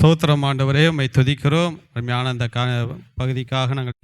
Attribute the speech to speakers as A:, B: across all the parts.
A: ஸ்தோத்திரம் ஆண்டவரே, உம்மை துதிக்கிறோம். அருமையான அந்த பகுதிக்காக நாங்கள்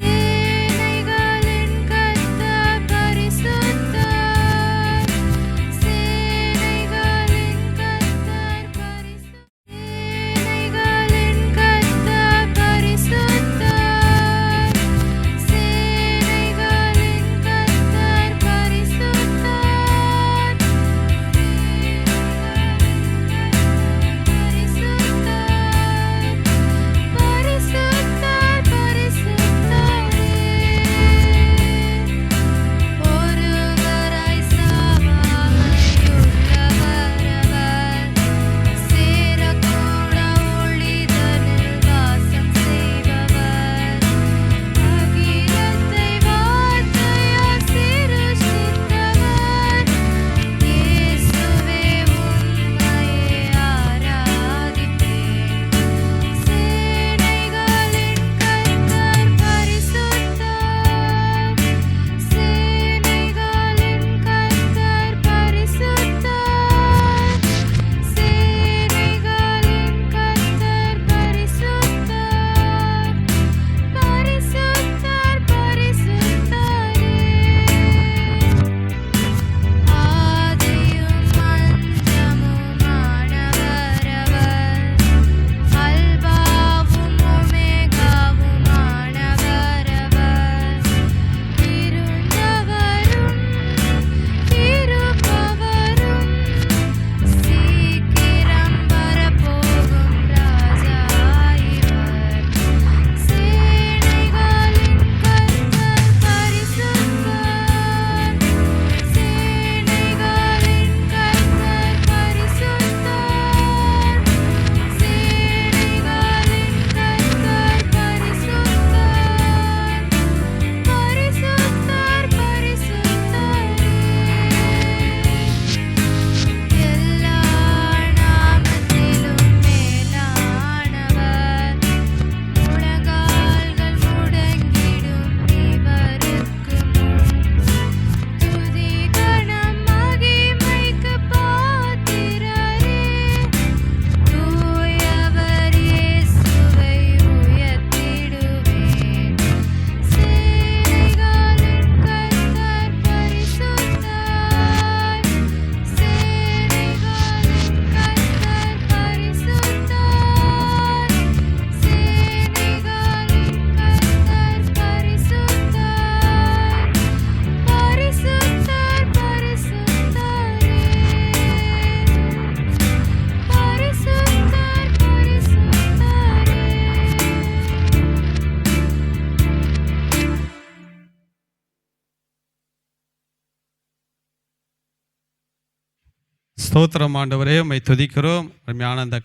A: ஸ்தோத்திரம் ஆண்டவரே, உம்மை துதிக்கிறோம். அருமையான அந்த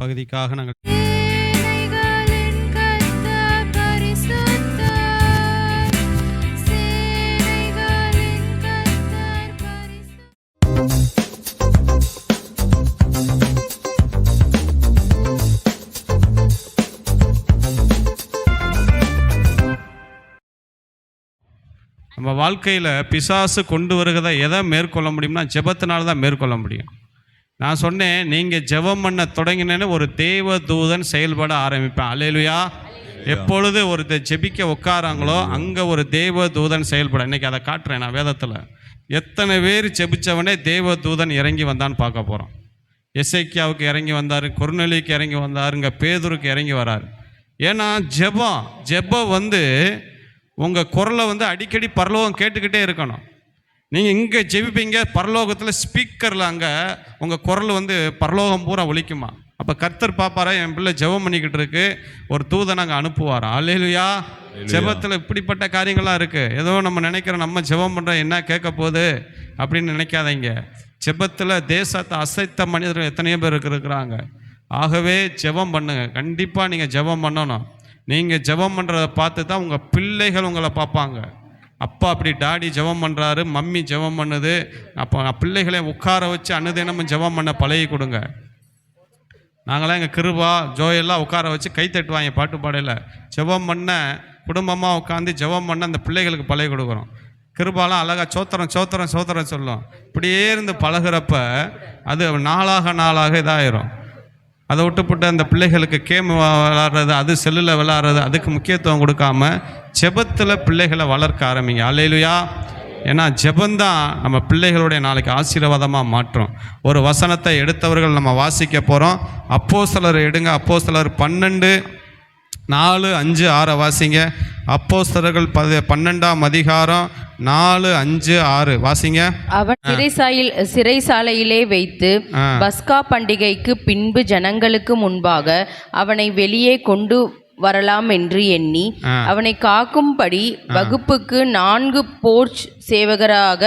A: பகுதிக்காக நாங்கள் நம்ம வாழ்க்கையில் பிசாசு கொண்டு வருகிறத எதை மேற்கொள்ள முடியும்னா ஜெபத்தினால தான் மேற்கொள்ள முடியும். நான் சொன்னேன், நீங்கள் ஜெபம் பண்ண தொடங்கினேன்னு ஒரு தேவ தூதன் செயல்பட ஆரம்பிப்பேன். அல்லேலூயா. எப்பொழுது ஒருத்தர் ஜெபிக்க உட்காராங்களோ அங்கே ஒரு தேவ தூதன் செயல்பட. இன்றைக்கி அதை காட்டுறேன் நான் வேதத்தில். எத்தனை பேர் ஜெபித்தவனே தேவ தூதன் இறங்கி வந்தான்னு பார்க்க போகிறோம். எசேக்கியாவுக்கு இறங்கி வந்தார், கொர்நேலியுக்கு இறங்கி வந்தார், இங்கே பேதுருக்கு இறங்கி வரார். ஏன்னா ஜெபம் உங்கள் குரலை அடிக்கடி பரலோகம் கேட்டுக்கிட்டே இருக்கணும். நீங்கள் இங்கே ஜெபிப்பீங்க, பரலோகத்தில் ஸ்பீக்கரில் அங்கே உங்கள் குரல் பரலோகம் பூரா ஒலிக்குமா. அப்போ கர்த்தர் பார்ப்பாரா, என் பிள்ளை ஜெபம் பண்ணிக்கிட்டு இருக்கு, ஒரு தூதனை அங்கே அனுப்புவாரா. அல்லேலூயா. ஜெபத்தில் இப்படிப்பட்ட காரியங்கள்லாம் இருக்குது. ஏதோ நம்ம நினைக்கிறோம் நம்ம ஜெபம் பண்ணுறோம் என்ன கேட்க போகுது அப்படின்னு நினைக்காதீங்க. ஜெபத்தில் தேசத்தை அசைத்த மனிதர்கள் எத்தனையோ பேர் இருக்கிறாங்க. ஆகவே ஜெபம் பண்ணுங்க. கண்டிப்பாக நீங்கள் ஜெபம் பண்ணணும். நீங்கள் ஜெபம் பண்ணுறதை பார்த்து தான் உங்கள் பிள்ளைகள் உங்களை பார்ப்பாங்க. அப்பா அப்படி டாடி ஜெபம் பண்ணுறாரு, மம்மி ஜெபம் பண்ணுது, அப்போ பிள்ளைகளை உட்கார வச்சு அனுதினமும் ஜெபம் பண்ண பழகி கொடுங்க. நாங்களாம் எங்கள் கிருபா ஜோயெல்லாம் உட்கார வச்சு கை தட்டுவாங்க பாட்டு பாடையில். ஜெபம் பண்ண குடும்பமாக உட்காந்து ஜெபம் பண்ண அந்த பிள்ளைகளுக்கு பழகி கொடுக்குறோம். கிருபாலாம் அழகாக சோத்திரம் சோத்திரம் சோத்திரம் சொல்லும். இப்படியே இருந்து பழகிறப்ப அது நாளாக இதாயிரும். அதை விட்டுப்பட்டு அந்த பிள்ளைகளுக்கு கேம் விளாட்றது, அது செல்லில் விளாட்றது, அதுக்கு முக்கியத்துவம் கொடுக்காம ஜெபத்தில் பிள்ளைகளை வளர்க்க ஆரம்பிங்க. அல்லேலூயா. ஏன்னா ஜெபந்தான் நம்ம பிள்ளைகளுடைய நாளைக்கு ஆசீர்வாதமாக மாற்றும். ஒரு வசனத்தை எடுத்தவர்கள் நம்ம வாசிக்க போகிறோம். அப்போஸ்தலர் எடுங்க. அப்போஸ்தலர் 12:4-5-6 வாசிங்க. அப்போஸ்தலர்கள் 12ஆம் அதிகாரம் 4-5-6 வாசிங்க.
B: அவன் சிறைசாலையிலே வைத்து பஸ்கா பண்டிகைக்கு பின்பு ஜனங்களுக்கு முன்பாக அவனை வெளியே கொண்டு வரலாம் என்று எண்ணி அவனை காக்கும்படி வகுப்புக்கு 4 போர்ச் சேவகராக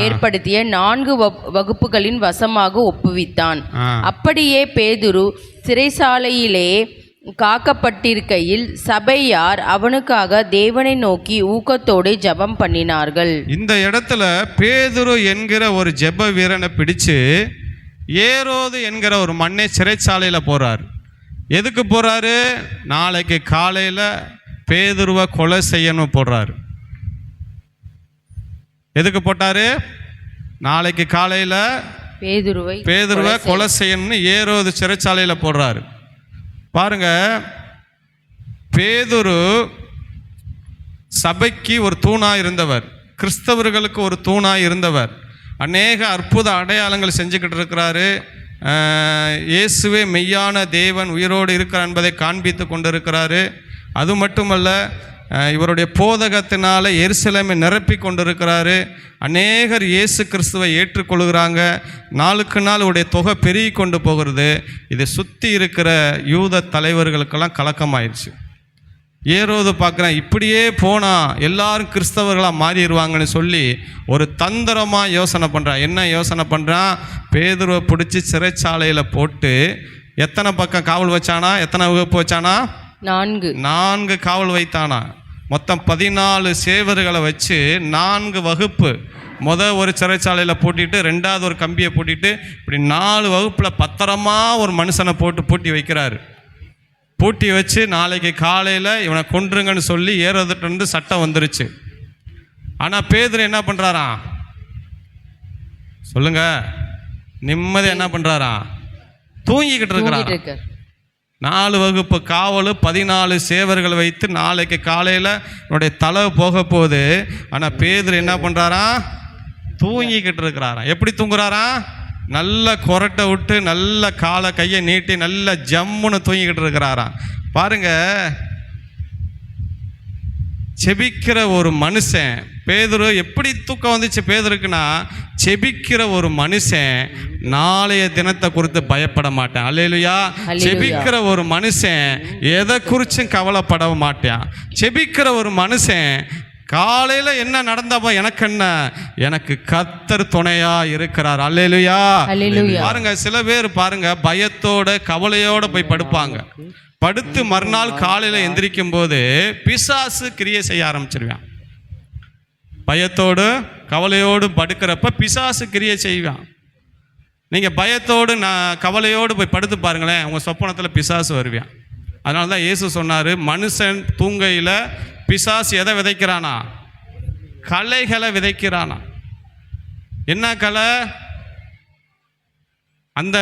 B: ஏற்படுத்திய 4 வகுப்புகளின் வசமாக ஒப்புவித்தான். அப்படியே பேதுரு சிறைசாலையிலே காக்கப்பட்டிருக்கையில் சபையார் அவனுக்காக தேவனை நோக்கி ஊக்கத்தோடு ஜெபம் பண்ணினார்கள்.
A: இந்த இடத்துல பேதுரு என்கிற ஒரு ஜெப வீரனை பிடிச்சு ஏரோது என்கிற ஒரு மண்ணை சிறைச்சாலையில் போறார். எதுக்கு போறாரு? நாளைக்கு காலையில் பேதுருவை கொலை செய்யணும் போடுறாரு. எதுக்கு போட்டாரு? நாளைக்கு காலையில் பேதுருவை கொலை செய்யணும்னு ஏரோது சிறைச்சாலையில் போடுறாரு. பாருங்க, பேதுரு சபைக்கு ஒரு தூணாக இருந்தவர், கிறிஸ்தவர்களுக்கு ஒரு தூணாக இருந்தவர். அநேக அற்புத அடையாளங்கள் செஞ்சுக்கிட்டு இருக்கிறாரு. இயேசுவே மெய்யான தேவன் உயிரோடு இருக்கிறார் என்பதை காண்பித்து கொண்டு இருக்கிறாரு. அது மட்டுமல்ல, இவருடைய போதகத்தினால எருசலேமை நிரப்பி கொண்டிருக்கிறாரு. அநேகர் இயேசு கிறிஸ்துவை ஏற்றுக்கொள்கிறாங்க. நாளுக்கு நாள் உடைய தொகை பெருகி கொண்டு போகிறது. இதை சுற்றி இருக்கிற யூத தலைவர்களுக்கெல்லாம் கலக்கமாயிடுச்சு. ஏரோது பார்க்குறேன், இப்படியே போனால் எல்லாரும் கிறிஸ்தவர்களாக மாறிடுவாங்கன்னு சொல்லி ஒரு தந்திரமாக யோசனை பண்ணுறான். என்ன யோசனை பண்ணுறான்? பேதுருவை பிடிச்சி சிறைச்சாலையில் போட்டு எத்தனை பக்கம் காவல் வச்சானா? எத்தனை வகுப்பு வச்சானா? 4 காவல் வைத்தானா. மொத்தம் 14 சேவர்களை வச்சு 4 வகுப்பு. ஒரு சிறைச்சாலையில் பூட்டிட்டு, 2வது ஒரு கம்பியை பூட்டிட்டு, இப்படி 4 வகுப்பில் பத்திரமா ஒரு மனுஷனை போட்டு பூட்டி வைக்கிறாரு. பூட்டி வச்சு நாளைக்கு காலையில் இவனை கொன்றுங்கன்னு சொல்லி ஏறதுட்டு சட்டம் வந்துருச்சு. ஆனால் பேதுரு என்ன பண்ணுறாராம்? சொல்லுங்க, நிம்மதி என்ன பண்ணுறாராம்? தூங்கிக்கிட்டு இருக்கிறார். 4 வகுப்பு காவல், 14 சேவர்கள் வைத்து நாளைக்கு காலையில் என்னுடைய தலை போக போகுது. ஆனால் பேதுரு என்ன பண்ணுறாராம்? தூங்கிக்கிட்டு இருக்கிறாராம். எப்படி தூங்குறாராம்? நல்ல கொரட்டை விட்டு, நல்ல காலை கையை நீட்டி, நல்ல ஜம்முன்னு தூங்கிக்கிட்டு இருக்கிறாராம். பாருங்க, செபிக்கிற ஒரு மனுஷன் பேதுரு எப்படி தூக்கம் வந்துச்சு பேதுருக்குன்னா, செபிக்கிற ஒரு மனுஷன் நாளைய தினத்தை குறித்து பயப்பட மாட்டான். அல்லேலூயா. செபிக்கிற ஒரு மனுஷன் எதை குறிச்சும் கவலைப்பட மாட்டான். செபிக்கிற ஒரு மனுஷன் காலையில் என்ன நடந்தப்போ எனக்கு என்ன, எனக்கு கர்த்தர் துணையா இருக்கிறார். அல்லேலூயா. பாருங்க, சில பேர் பாருங்க பயத்தோட கவலையோட போய் படுப்பாங்க. படுத்து மறுநாள் காலையில் எந்திரிக்கும் போது பிசாசு கிரியை செய்ய ஆரம்பிச்சிருவான். பயத்தோடு கவலையோடு படுக்கிறப்ப பிசாசு கிரியை செய்வான். நீங்கள் பயத்தோடு கவலையோடு போய் படுத்து பாருங்களேன், உங்கள் சொப்பனத்தில் பிசாசு வருவான். அதனால தான் இயேசு சொன்னார், மனுஷன் தூங்கையில் பிசாசு எதை விதைக்கிறானா? கலைகளை விதைக்கிறானா. என்ன கலை? அந்த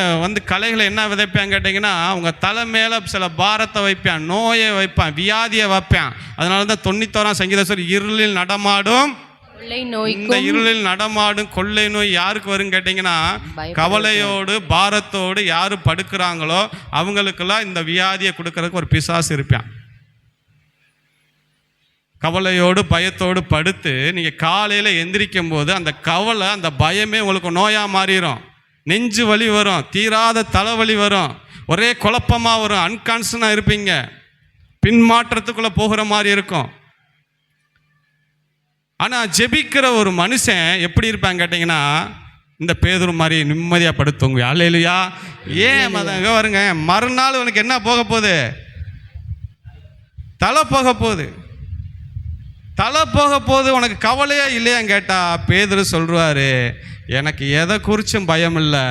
A: கலைகளை என்ன விதைப்பான் கேட்டிங்கன்னா, அவங்க தலை மேலே சில பாரத்தை வைப்பான், நோயை வைப்பான், வியாதியை வைப்பான். அதனால தான் 91ஆம் சங்கீதம் சொல்லி, இருளில் நடமாடும் இந்த இருளில் நடமாடும் கொள்ளை நோய் யாருக்கு வரும் கேட்டிங்கன்னா, கவலையோடு பாரத்தோடு யாரு படுக்கிறாங்களோ அவங்களுக்கெல்லாம் இந்த வியாதியை கொடுக்கறதுக்கு ஒரு பிசாசு இருப்பான். கவலையோடு பயத்தோடு படுத்து நீங்கள் காலையில் எந்திரிக்கும் போது அந்த கவலை, அந்த பயமே உங்களுக்கு நோயாக மாறிடும். நெஞ்சு வலி வரும், தீராத தலைவலி வரும், ஒரே குழப்பமாக வரும், அன்கான்ஷனாக இருப்பீங்க, பின்மாற்றத்துக்குள்ளே போகிற மாதிரி இருக்கும். ஆனால் ஜெபிக்கிற ஒரு மனுஷன் எப்படி இருப்பாங்க கேட்டிங்கன்னா, இந்த பேதுரு மாதிரி நிம்மதியாக படுத்துங்க. அல்லேலூயா. ஏன் மதங்க வருங்க, மறுநாள் உனக்கு என்ன போக போகுது? தலை போக போகுது. தலை போக போது உனக்கு கவலையா இல்லையான்னு கேட்டா பேதுரு சொல்றாரு, எனக்கு எதை குறிச்சும் பயம் இல்லை,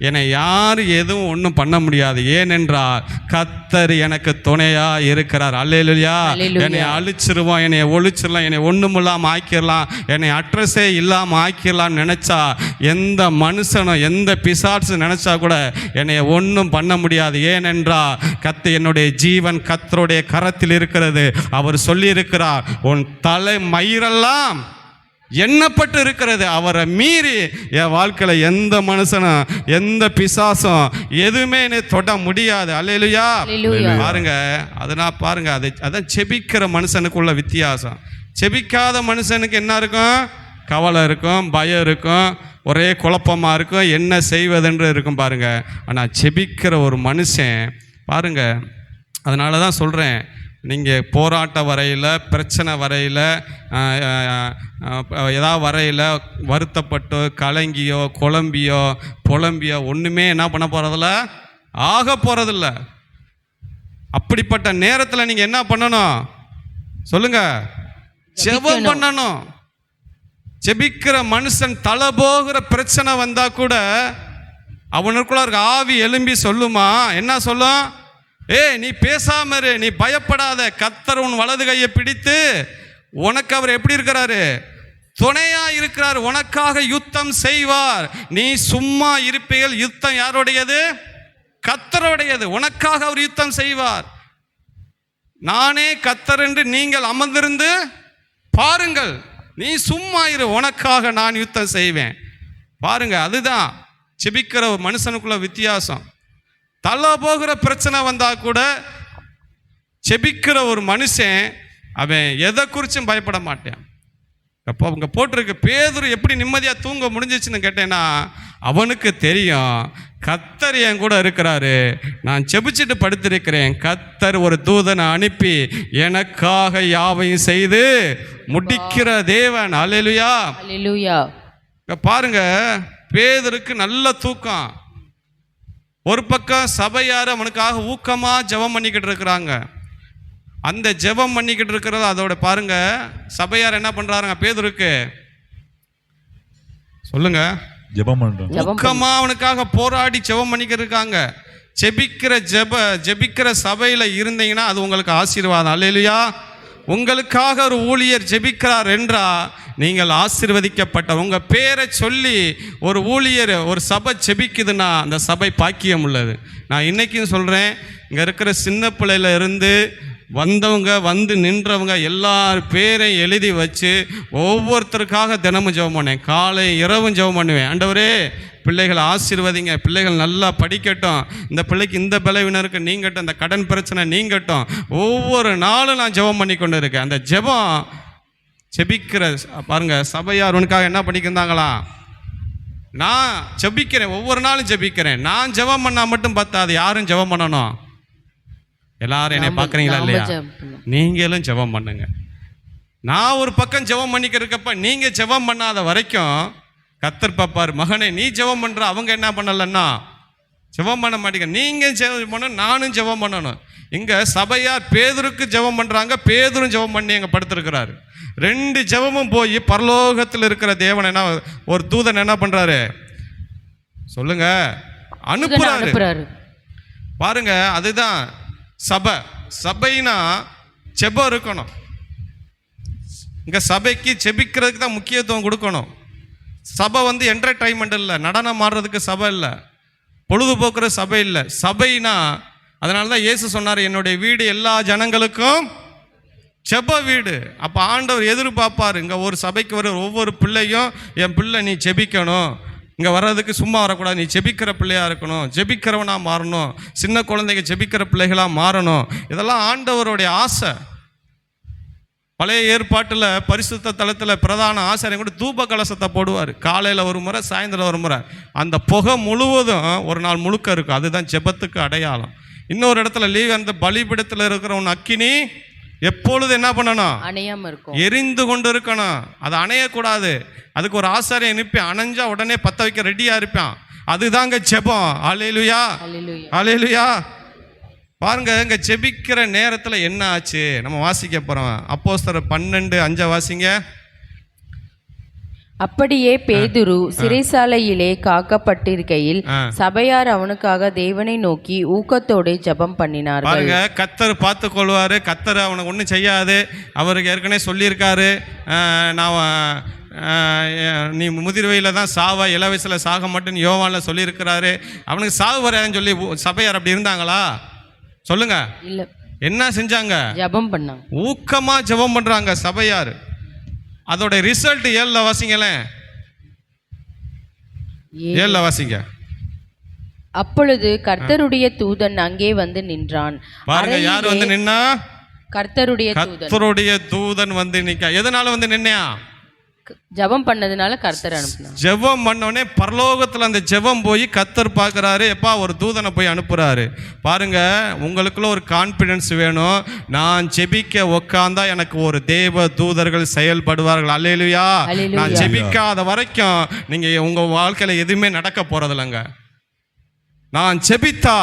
A: என்னை யார் எதுவும் ஒன்றும் பண்ண முடியாது, ஏனென்றால் கர்த்தர் எனக்கு துணையா இருக்கிறார். அல்லேலூயா. என்னை அழிச்சிருவான், என்னை ஒழிச்சிடலாம், என்னை ஒன்றுமில்லாமல் ஆக்கிடலாம், என்னை அட்ரஸே இல்லாமல் ஆக்கிடலாம்னு நினச்சா எந்த மனுஷனும் எந்த பிசாசு நினச்சா கூட என்னை ஒன்றும் பண்ண முடியாது. ஏனென்றால் என்னுடைய ஜீவன் கர்த்தருடைய கரத்தில் இருக்கிறது. அவர் சொல்லியிருக்கிறார், உன் தலை மயிரெல்லாம் எண்ணப்பட்டு இருக்கிறது. அவரை மீறி என் வாழ்க்கையில் எந்த மனுஷனும் எந்த பிசாசும் எதுவுமே என்னை தொட முடியாது. அல்லேலூயா. பாருங்க, அதனால் பாருங்க, அதான் செபிக்கிற மனுஷனுக்குள்ள வித்தியாசம். செபிக்காத மனுஷனுக்கு என்ன இருக்கும்? கவலை இருக்கும், பயம் இருக்கும், ஒரே குழப்பமாக இருக்கும், என்ன செய்வதென்று இருக்கும் பாருங்க. ஆனால் செபிக்கிற ஒரு மனுஷன் பாருங்க, அதனால தான் சொல்கிறேன், நீங்கள் போராட்ட வரையில், பிரச்சனை வரையில், ஏதாவது வரையில் வருத்தப்பட்டோ கலங்கியோ குழம்பியோ புலம்பியோ ஒன்றுமே என்ன பண்ண போகிறதில்ல, ஆக போகிறதில்ல. அப்படிப்பட்ட நேரத்தில் நீங்கள் என்ன பண்ணணும் சொல்லுங்க? ஜெபம் பண்ணணும். ஜெபிக்கிற மனுஷன் தலை போகிற பிரச்சனை வந்தால் கூட அவனுக்குள்ள இருக்க ஆவி எழும்பி சொல்லுமா? என்ன சொல்லும்? நீ பேசாம இரு, நீ பயப்படாத, கர்த்தர் உன் வலது கையை பிடித்து உனக்கு அவர் எப்படி இருக்கிறாரு? துணையா இருக்கிறார், உனக்காக யுத்தம் செய்வார். நீ சும்மா இருப்பீர்கள். யுத்தம் யாருடையது? கர்த்தருடையது. உனக்காக அவர் யுத்தம் செய்வார். நானே கர்த்தர் என்று நீங்கள் அமர்ந்திருந்து பாருங்கள். நீ சும்மா இரு, உனக்காக நான் யுத்தம் செய்வேன். பாருங்க, அதுதான் செபிக்கிற மனுஷனுக்குள்ள வித்தியாசம். தலை போகிற பிரச்சனை வந்தா கூட செபிக்கிற ஒரு மனுஷன் அவன் எதை குறிச்சும் பயப்பட மாட்டான். அப்போ அவங்க போட்டிருக்கு, பேதுரு எப்படி நிம்மதியாக தூங்க முடிஞ்சிச்சுன்னு கேட்டேன்னா, அவனுக்கு தெரியும் கர்த்தர் என் கூட இருக்கிறாரு, நான் செபிச்சுட்டு படுத்திருக்கிறேன், கர்த்தர் ஒரு தூதனை அனுப்பி எனக்காக யாவையும் செய்து முடிக்கிற தேவன். அல்லேலூயா.
B: அல்லேலூயா.
A: பாருங்க, பேதுருக்கு நல்ல தூக்கம். ஒரு பக்கம் சபையார் அவனுக்காக ஊக்கமாக ஜெபம் பண்ணிக்கிட்டு இருக்கிறாங்க. அந்த ஜெபம் பண்ணிக்கிட்டு இருக்கிறது அதோட பாருங்க, சபையார் என்ன பண்றாங்க? பேதுருக்கு சொல்லுங்க,
C: ஜெபம் பண்றாங்க.
A: ஊக்கமா அவனுக்காக போராடி ஜெபம் பண்ணிக்கிட்டு இருக்காங்க. ஜெபிக்கிற சபையில இருந்தீங்கன்னா அது உங்களுக்கு ஆசீர்வாதம். அல்லேலூயா. உங்களுக்காக ஒரு ஊழியர் ஜெபிக்கிறார் என்றா நீங்கள் ஆசீர்வதிக்கப்பட்ட. உங்கள் பேரை சொல்லி ஒரு ஊழியர் ஒரு சபை ஜெபிக்குதுன்னா அந்த சபை பாக்கியம் உள்ளது. நான் இன்றைக்கும் சொல்கிறேன், இங்கே இருக்கிற சின்ன பிள்ளையில இருந்து வந்தவங்க வந்து நின்றவங்க எல்லார் பேரையும் எழுதி வச்சு ஒவ்வொருத்தருக்காக தினமும் ஜெபம் பண்ணேன். காலை இரவும் ஜெபம் பண்ணுவேன். ஆண்டவரே, பிள்ளைகளை ஆசீர்வதிங்க, பிள்ளைகள் நல்லா படிக்கட்டும், இந்த பிள்ளைக்கு இந்த பலவீனருக்கு நீங்கட்டும், இந்த கடன் பிரச்சனை நீங்கட்டும். ஒவ்வொரு நாளும் நான் ஜெபம் பண்ணி கொண்டு இருக்கேன். அந்த ஜெபம் ஜெபிக்கிற பாருங்க, சபையார் உனக்காக என்ன பண்ணிக்கிருந்தாங்களா? நான் ஜெபிக்கிறேன், ஒவ்வொரு நாளும் ஜெபிக்கிறேன். நான் ஜெபம் பண்ணால் மட்டும் பத்தாது, யாரும் ஜெபம் பண்ணணும். எல்லாரும் என்னை பார்க்குறீங்களா இல்லையா? நீங்களும் ஜெபம் பண்ணுங்க. நான் ஒரு பக்கம் ஜெபம் பண்ணிக்கிறப்ப நீங்கள் ஜெபம் பண்ணாத வரைக்கும் கர்த்தர் பாப்பார், மகனே நீ ஜெபம் பண்ணுற, அவங்க என்ன பண்ணலன்னா ஜெபம் பண்ண மாட்டேங்க. நீங்கள் ஜெபம் பண்ணணும், நானும் ஜெபம் பண்ணணும். இங்கே சபையார் பேதுருக்கு ஜெபம் பண்ணுறாங்க, பேதுரும் ஜெபம் பண்ணி அங்கே படுத்திருக்கிறாரு. ரெண்டு ஜெபமும் போய் பரலோகத்தில் இருக்கிற தேவன் என்ன, ஒரு தூதன் என்ன பண்ணுறாரு சொல்லுங்க? அனுப்புறாரு. பாருங்க, அதுதான் சபை. சபைனா ஜெபம் இருக்கணும். இங்கே சபைக்கு ஜெபிக்கிறதுக்கு தான் முக்கியத்துவம் கொடுக்கணும். சபை வந்து என்டர்டைன்மெண்ட் இல்லை, நடனம் ஆடுறதுக்கு சபை இல்லை, பொழுதுபோக்குற சபை இல்லை. சபைனா அதனால தான் இயேசு சொன்னார், என்னுடைய வீடு எல்லா ஜனங்களுக்கும் ஜெப வீடு. அப்போ ஆண்டவர் எதிர்பார்ப்பார், இங்கே ஒரு சபைக்கு வர ஒவ்வொரு பிள்ளையும், என் பிள்ளை நீ ஜெபிக்கணும், இங்கே வர்றதுக்கு சும்மா வரக்கூடாது, நீ ஜெபிக்கிற பிள்ளையாக இருக்கணும், ஜெபிக்கிறவனாக மாறணும், சின்ன குழந்தைங்க ஜெபிக்கிற பிள்ளைகளாக மாறணும். இதெல்லாம் ஆண்டவருடைய ஆசை. பழைய ஏற்பாட்டில் பரிசுத்த தலத்தில் பிரதான ஆசாரியன் கூட தூப கலசத்தை போடுவார். காலையில் ஒரு முறை, சாயந்தரம் ஒரு முறை. அந்த புகை முழுவதும் ஒரு நாள் முழுக்க இருக்கும். அதுதான் ஜெபத்துக்கு அடையாளம். இன்னொரு இடத்துல அந்த பலிபீடத்தில் இருக்கிற உன் அக்கினி எப்பொழுது என்ன பண்ணணும்?
B: அணையாம இருக்கும்,
A: எரிந்து கொண்டு இருக்கணும். அது அணையக்கூடாது. அதுக்கு ஒரு ஆசாரியை அனுப்பி அணைஞ்சா உடனே பற்ற வைக்க ரெடியாக இருப்பான். அதுதாங்க ஜெபம். அல்லேலூயா, அல்லேலூயா. பாருங்க, இங்க ஜெபிக்கிற நேரத்தில் என்ன ஆச்சு நம்ம வாசிக்க போறோம். அப்போஸ்தலர் 12:5 வாசிங்க.
B: அப்படியே பேதுரு சிறைசாலையிலே காக்கப்பட்டிருக்கையில் சபையார் அவனுக்காக தேவனை நோக்கி ஊக்கத்தோடு ஜெபம் பண்ணினார்கள்.
A: பாருங்க, கர்த்தர் பார்த்து கொள்வாரு. கர்த்தர் அவனுக்கு ஒன்றும் செய்யாது. அவருக்கு ஏற்கனவே சொல்லியிருக்காரு, நான் நீ முதிர்வையில் தான் சாவா, இள வயசில் சாக மாட்டேன்னு யோவான்ல சொல்லியிருக்கிறாரு. அவனுக்கு சாவு வராதுன்னு சொல்லி சபையார் அப்படி இருந்தாங்களா? சொல்லுங்க.
B: இல்ல. என்ன
A: செஞ்சாங்க?
B: ஜெபம் பண்ணாங்க.
A: ஊக்கமா ஜெபம் பண்றாங்க சபையார். அதோட ரிசல்ட் 7 வாசிங்களேன். 7 வாசிங்க.
B: அப்பொழுது கர்த்தருடைய தூதன் அங்கே வந்து நின்றான்.
A: பாருங்க, யார் வந்து நின்னா?
B: கர்த்தருடைய
A: தூதன் வந்து நிக்க. எதனால வந்து நின்னையா?
B: ஜெபம் பண்ணதுனால கர்த்தர் அனுப்புனார்.
A: ஜெபம் பண்ணோடனே பரலோகத்தில் அந்த ஜெபம் போய் கர்த்தர் பார்க்குறாரு, எப்பா ஒரு தூதனை போய் அனுப்புகிறாரு. பாருங்க, உங்களுக்குள்ள ஒரு கான்ஃபிடென்ஸ் வேணும். நான் ஜெபிக்க உக்காந்தா எனக்கு ஒரு தேவ தூதர்கள் செயல்படுவார்கள். அல்லேலூயா. நான் ஜெபிக்காத வரைக்கும் நீங்கள் உங்கள் வாழ்க்கையில் எதுவுமே நடக்க போகிறதில்லைங்க. நான் ஜெபித்தா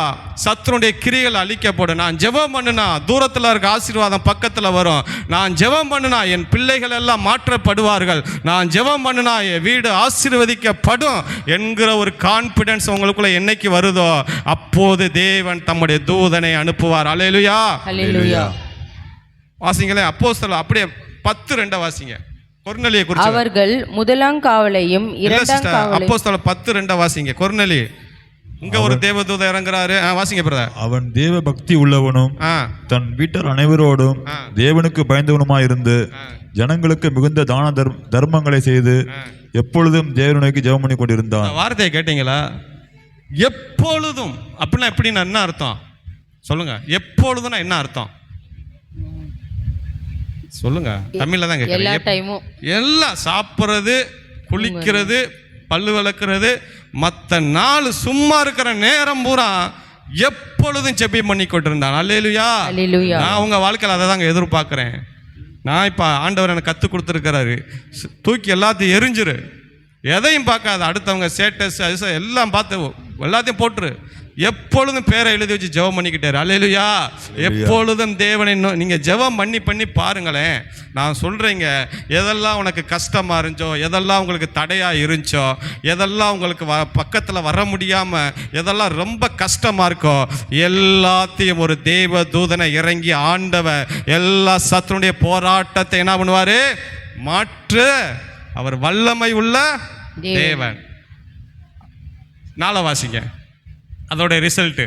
A: சத்துருடைய கிரிகள் அழிக்கப்படும். நான் ஜெபம் பண்ணுனா தூரத்தில் இருக்க ஆசீர்வாதம் பக்கத்தில் வரும். நான் ஜெபம் பண்ணுனா என் பிள்ளைகள் எல்லாம் மாற்றப்படுவார்கள். நான் ஜெபம் பண்ணுனா என் வீடு ஆசீர்வதிக்கப்படும் என்கிற ஒரு கான்ஃபிடன்ஸ் உங்களுக்குள்ள என்னைக்கு வருதோ அப்போது தேவன் தம்முடைய தூதனை அனுப்புவார். அல்லேலூயா.
B: அல்லேலூயா.
A: வாசிங்களே, அப்போஸ்தலர் அப்படியே 10:2 வாசிங்க. கொர்நேலியை குறித்து.
B: அவர்கள் முதலாம் காவலையும் இரண்டாம் காவலையும்.
A: அப்போஸ்தலர் 10:2 வாசிங்க. கொர்நேலி இங்க ஒரு தேவதூதன் இறங்குறாரு. வாசிங்க பிரதர்.
C: அவன் தேவ பக்தி உள்ளவனும் தன் வீட்டார் அனைவரோடும் தேவனுக்கு பயந்தவனுமாயிருந்து ஜனங்களுக்கு மிகுந்த தான தர்மங்களை செய்து எப்பொழுதும் தேவனுக்கு ஜெபம் பண்ணி கொண்டிருந்தான்.
A: வார்த்தையை கேட்டீங்களா? எப்பொழுதும் அப்படின்னா எப்படின்னா என்ன அர்த்தம் சொல்லுங்க? எப்பொழுதும்னா என்ன அர்த்தம் சொல்லுங்க? தமிழ்ல தான் கேட்கிறேன்.
B: எல்லா டைமும்,
A: எல்லாம் சாப்பிட்றது, குளிக்கிறது, பல்லு விளக்குறது, மற்ற நாள் சும்மா இருக்கிற நேரம் பூரா எப்பொழுதும் ஜெபம் பண்ணி கொண்டிருந்தான். அல்லேலூயா. நான் உங்க வாழ்க்கையில் அதை தாங்க எதிர்பார்க்குறேன். நான் இப்போ ஆண்டவர் எனக்கு கற்றுக் கொடுத்துருக்கிறாரு, தூக்கி எல்லாத்தையும் எரிஞ்சிரு, எதையும் பார்க்காத, அடுத்தவங்க ஸ்டேட்டஸ் எல்லாம் பார்த்து எல்லாத்தையும் போட்டுரு, எப்பொழுதும் பேரை எழுதி வச்சு ஜெபம் பண்ணிக்கிட்டாரு. அல்லேலூயா. எப்பொழுதும் தேவனை நீங்கள் ஜெபம் பண்ணி பாருங்களேன். நான் சொல்கிறேங்க, எதெல்லாம் உனக்கு கஷ்டமாக இருந்துச்சோ, எதெல்லாம் உங்களுக்கு தடையாக இருந்துச்சோ, எதெல்லாம் உங்களுக்கு பக்கத்தில் வர முடியாமல் எதெல்லாம் ரொம்ப கஷ்டமாக இருக்கோ எல்லாத்தையும் ஒரு தேவ தூதனை இறங்கி ஆண்டவர் எல்லா சத்துருடைய போராட்டத்தை என்ன பண்ணுவார்? மாற்று. அவர் வல்லமை உள்ள தேவன். 4 வாசிங்க. அதோட ரிசல்ட்.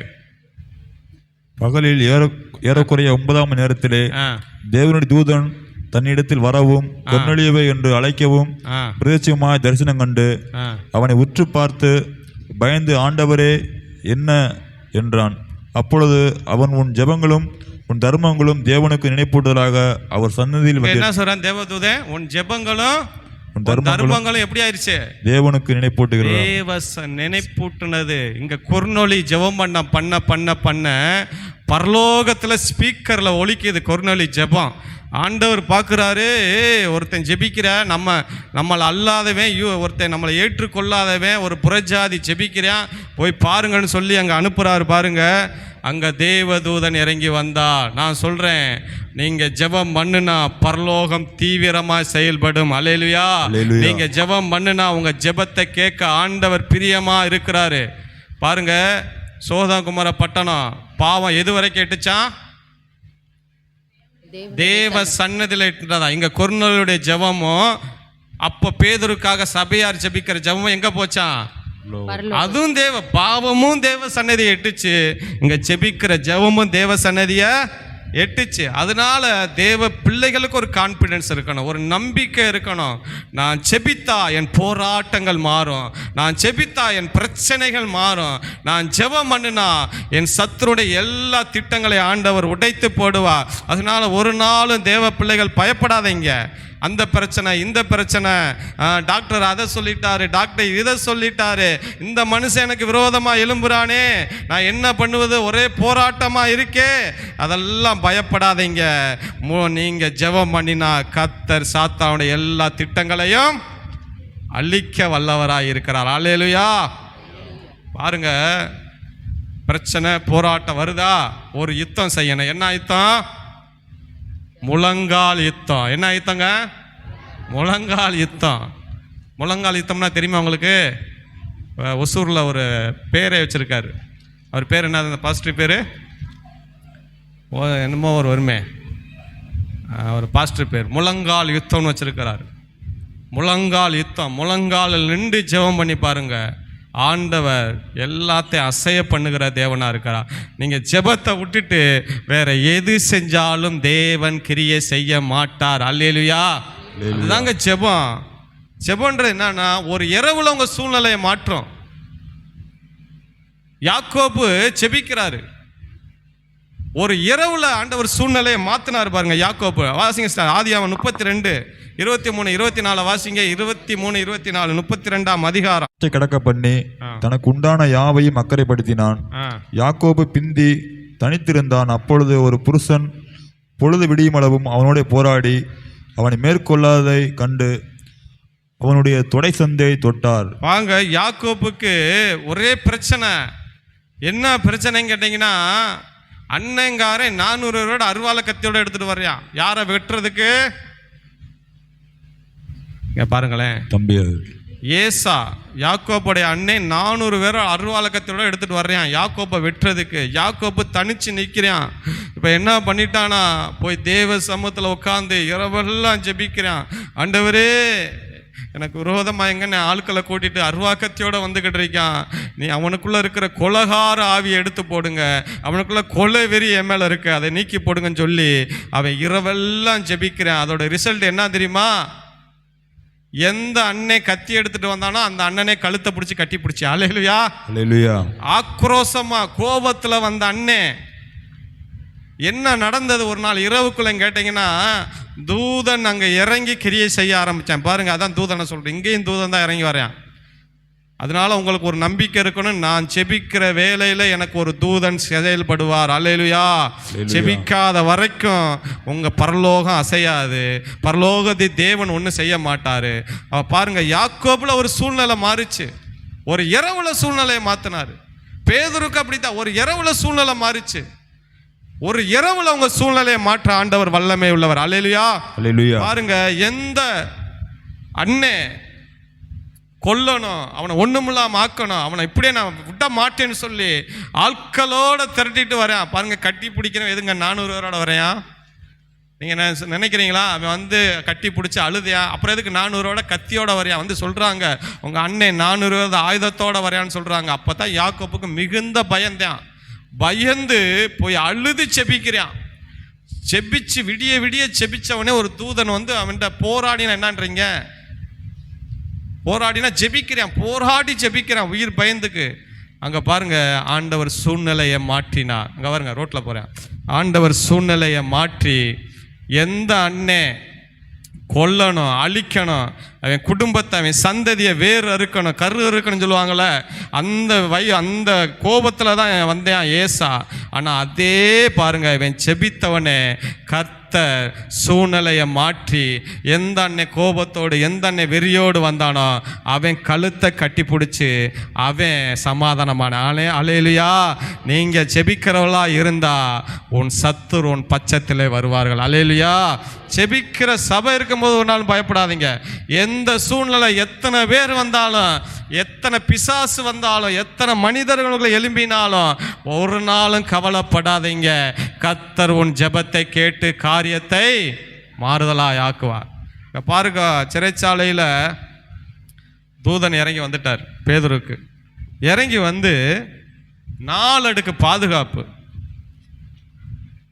C: பகலில் ஏறக்குறைய 9ஆம் நேரத்திலே தேவனுடைய தூதன் தன்னிடத்தில் வரவும் கொர்நேலியுவை என்று அழைக்கவும் பிரத்யட்சமாய் தரிசனம் கண்டு அவனை உற்று பார்த்து பயந்து, ஆண்டவரே என்ன என்றான். அப்பொழுது அவன், உன் ஜெபங்களும் உன் தர்மங்களும் தேவனுக்கு நினைப்பூட்டுதலாக அவர் சன்னதியில்.
A: என்ன சொல்றான் தேவதூதன்? உன் ஜெபங்களும் தர்மங்களும் எப்படி ஆயிடுச்சு?
C: தேவனுக்கு நினைப்பூட்டுகிறது.
A: நினைப்பூட்டுனது. இங்க கொர்நேலி ஜெபம் பண்ண பரலோகத்துல ஸ்பீக்கர்ல ஒலிக்குது கொர்நேலி ஜெபம். ஆண்டவர் பார்க்குறாரு, ஒருத்தன் ஜெபிக்கிற நம்மளை அல்லாதவன், ஒருத்தன் நம்மளை ஏற்றுக்கொள்ளாதவன், ஒரு புறஜாதி ஜெபிக்கிறான், போய் பாருங்கன்னு சொல்லி அங்கே அனுப்புகிறாரு. பாருங்க, அங்கே தேவதூதன் இறங்கி வந்தா. நான் சொல்கிறேன், நீங்கள் ஜெபம் பண்ணுனா பரலோகம் தீவிரமாக செயல்படும். அல்லேலூயா. நீங்கள் ஜெபம் பண்ணுனா உங்கள் ஜெபத்தை கேட்க ஆண்டவர் பிரியமாக இருக்கிறாரு. பாருங்க, சோதகுமார பட்டணம் பாவம் எது வரைக்கும் எட்டுச்சான்? தேவ சன்னதியில் எட்டுனதா. இங்கே கொர்நேலியுடைய ஜெபமும் அப்போ பேதுருக்காக சபையார் ஜெபிக்கிற ஜெபமும் எங்கே போச்சான்? அதுவும் பாவமும் தேவ சன்னதியை எட்டுச்சு, இங்க ஜெபிக்கிற ஜெபமும் தேவ சன்னதியை எட்டுச்சு. அதனால தேவ பிள்ளைகளுக்கு ஒரு கான்ஃபிடென்ஸ் இருக்கணும், ஒரு நம்பிக்கை இருக்கணும். நான் ஜெபித்தா என் போராட்டங்கள் மாறும், நான் ஜெபித்தா என் பிரச்சனைகள் மாறும், நான் ஜெபம் பண்ணுனா என் சத்துருடைய எல்லா திட்டங்களை ஆண்டவர் உடைத்து போடுவா. அதனால ஒரு நாளும் தேவ பிள்ளைகள் பயப்படாதீங்க. அந்த பிரச்சனை, இந்த பிரச்சனை, டாக்டர் அதை சொல்லிட்டாரு, டாக்டர் இதை சொல்லிட்டாரு, இந்த மனுஷன் எனக்கு விரோதமாக எழும்புறானே, நான் என்ன பண்ணுவது, ஒரே போராட்டமாக இருக்கே, அதெல்லாம் பயப்படாதீங்க. நீங்கள் ஜெபம் பண்ணினா கர்த்தர் சாத்தானுடைய எல்லா திட்டங்களையும் அழிக்க வல்லவராக இருக்கிறார். அல்லேலூயா. பாருங்க, பிரச்சனை போராட்டம் வருதா, ஒரு யுத்தம் செய்யணும். என்ன யுத்தம்? முழங்கால் யுத்தம். என்ன யுத்தங்க? முழங்கால் யுத்தம். முழங்கால் யுத்தம்னா தெரியுமா உங்களுக்கு? ஒசூரில் ஒரு பேரை வச்சுருக்காரு. அவர் பேர் என்ன? அந்த பாஸ்டர் பேர் என்னமோ ஒரு வருமே, ஒரு பாஸ்டர் பேர் முழங்கால் யுத்தம்னு வச்சுருக்கிறார். முழங்கால் யுத்தம். முழங்காலில் நின்று ஜெபம் பண்ணி பாருங்க, ஆண்டவர் எல்லாத்தையும் அசைய பண்ணுகிற தேவனாக இருக்கிறார். நீங்கள் ஜெபத்தை விட்டுட்டு வேற எது செஞ்சாலும் தேவன் கிரியை செய்ய மாட்டார். அல்லேலூயா. அதுதாங்க ஜெபம். ஜெபம்ன்றது என்னன்னா, ஒரு இரவுல உங்க சூழ்நிலையை மாற்றம். யாக்கோபு ஜெபிக்கிறாரு, ஒரு இரவுல ஆண்டவர் சூழ்நிலையை மாத்தினார் பாருங்க. யாக்கோபு வாசிங்க, ஆதியாகமம் 32 23 24 வாசிங்க. 23 24 32ஆம் அதிகாரம்.
C: கிடக்க பண்ணி தனக்கு உண்டான யாவையும் அக்கறைப்படுத்தினான். யாக்கோபு பிந்தி தனித்திருந்தான். அப்பொழுது ஒரு புருஷன் பொழுது விடியுமளவும் அவனோட போராடி அவனை மேற்கொள்ளாததை கண்டு அவனுடைய தொடை சந்தை தொட்டார்.
A: வாங்க, யாக்கோபுக்கு ஒரே பிரச்சனை. என்ன பிரச்சனைன்னு கேட்டீங்கன்னா, அண்ணங்காரன் 400 ரூபாயோட அருவாளை கத்தியோட எடுத்துட்டு வர்றான். யாரை வெட்டுறதுக்கு? பாருங்களேன்
C: தம்பி,
A: ஏசா யாக்கோபுடைய அண்ணன் 400 பேரை அருவாளை கத்தியோட எடுத்துட்டு வர்றான் யாக்கோப்பை வெட்டுறதுக்கு. யாக்கோப்பு தனிச்சு நிற்கிறான். இப்போ என்ன பண்ணிட்டானா, போய் தேவ சமூகத்தில் உட்காந்து இரவெல்லாம் ஜெபிக்கிறான். ஆண்டவரே, எனக்கு விரோதமாக எங்கன்னு ஆட்களை கூட்டிட்டு அருவாக்கத்தியோட வந்துக்கிட்டு இருக்கான். நீ அவனுக்குள்ள இருக்கிற கொலகார ஆவியை எடுத்து போடுங்க, அவனுக்குள்ள கொலை வெறி என் மேல இருக்கு, அதை நீக்கி போடுங்கன்னு சொல்லி அவன் இரவெல்லாம் ஜெபிக்கிறான். அதோட ரிசல்ட் என்ன தெரியுமா? எந்த அண்ணன் கத்தி எடுத்துட்டு வந்தானோ அந்த அண்ணனே கழுத்தை பிடிச்சி கட்டி பிடிச்சி. அல்லேலூயா.
C: அல்லேலூயா.
A: ஆக்ரோஷமா கோபத்துல வந்த அண்ணன். என்ன நடந்தது ஒரு நாள் இரவுக்குள்ள கேட்டீங்கன்னா, தூதன் அங்க இறங்கி கிரியை செய்ய ஆரம்பிச்சான். பாருங்க, அதான் தூதனை சொல்றேன். இங்கேயும் தூதன் தான் இறங்கி வரையான். அதனால உங்களுக்கு ஒரு நம்பிக்கை இருக்கணும், நான் செபிக்கிற வேலையில எனக்கு ஒரு தூதன் செயல்படுவார். அல்லேலூயா. செபிக்காத வரைக்கும் உங்க பரலோகம் அசையாது. பரலோகத்தை தேவன் ஒன்றும் செய்ய மாட்டாரு. பாருங்க, யாக்கோபுல ஒரு சூழ்நிலை மாறிச்சு, ஒரு இரவுல சூழ்நிலையை மாத்தினாரு. பேதுருக்கு அப்படித்தான், ஒரு இரவுல சூழ்நிலை மாறிச்சு. ஒரு இரவுல உங்க சூழ்நிலையை மாற்ற ஆண்டவர் வல்லமை உள்ளவர். அல்லேலூயா.
C: அல்லேலூயா.
A: பாருங்க, எந்த அண்ணே கொல்லணும், அவனை ஒண்ணுமில்லாம ஆக்கணும், அவனை இப்படியே நான் விட மாட்டேன்னு சொல்லி ஆட்களோட திரட்டிட்டு வரேன். பாருங்க, கட்டி பிடிக்கிறேன். எதுங்க 400 பேரோட வரையான்? நீங்க நினைக்கிறீங்களா அவன் வந்து கட்டி பிடிச்சி அழுதையா? அப்புறம் எதுக்கு 400 கத்தியோட வரையா? வந்து சொல்றாங்க, உங்க அண்ணன் 400 ஆயுதத்தோட வரையான்னு சொல்றாங்க. அப்பதான் யாக்கோப்புக்கு மிகுந்த பயந்தான். பயந்து போய் அழுது செபிக்கிறான். செபிச்சு விடிய விடிய செபிச்சவனே ஒரு தூதன் வந்து அவன்கிட்ட போராடினா, என்னன்றீங்க? போராடினா ஜெபிக்கிறான், போராடி ஜெபிக்கிறான் உயிர் பயந்துக்கு. அங்க பாருங்க, ஆண்டவர் சூழ்நிலையை மாற்றினார். அங்க பாருங்க, ரோட்ல போறேன். ஆண்டவர் சூழ்நிலையை மாற்றி எந்த அண்ணே கொல்லணும், அழிக்கணும், அவன் குடும்பத்தை, அவன் சந்ததியை வேறு அறுக்கணும், கரு அறுக்கணும்னு சொல்லுவாங்கள்ல, அந்த கோபத்தில் தான் வந்தேன் ஏசா. ஆனால் அதே பாருங்க, இவன் செபித்தவனே சூழ்நிலையை மாற்றி எந்த அண்ணன் கோபத்தோடு எந்த அண்ணன் வெறியோடு வந்தானோ அவன் கழுத்தை கட்டி பிடிச்சி அவன் சமாதானமான. அல்லேலூயா. நீங்க செபிக்கிறவளா இருந்தா உன் சத்துரு உன் பட்சத்திலே வருவார்கள். அல்லேலூயா. செபிக்கிற சபை இருக்கும்போது ஒரு நாள் பயப்படாதீங்க. எந்த சூழ்நிலை, எத்தனை பேர் வந்தாலும், எத்தனை பிசாசு வந்தாலும், எத்தனை மனிதர்களுக்கு எழும்பினாலும் ஒரு நாளும் கவலைப்படாதீங்க. கர்த்தர் உன் ஜெபத்தை கேட்டு காரியத்தை மாறுதலாய் ஆக்குவார். பாருங்க, சிறைச்சாலையில் தூதன் இறங்கி வந்துட்டார் பேதுருக்கு. இறங்கி வந்து 4 அடுக்கு பாதுகாப்பு.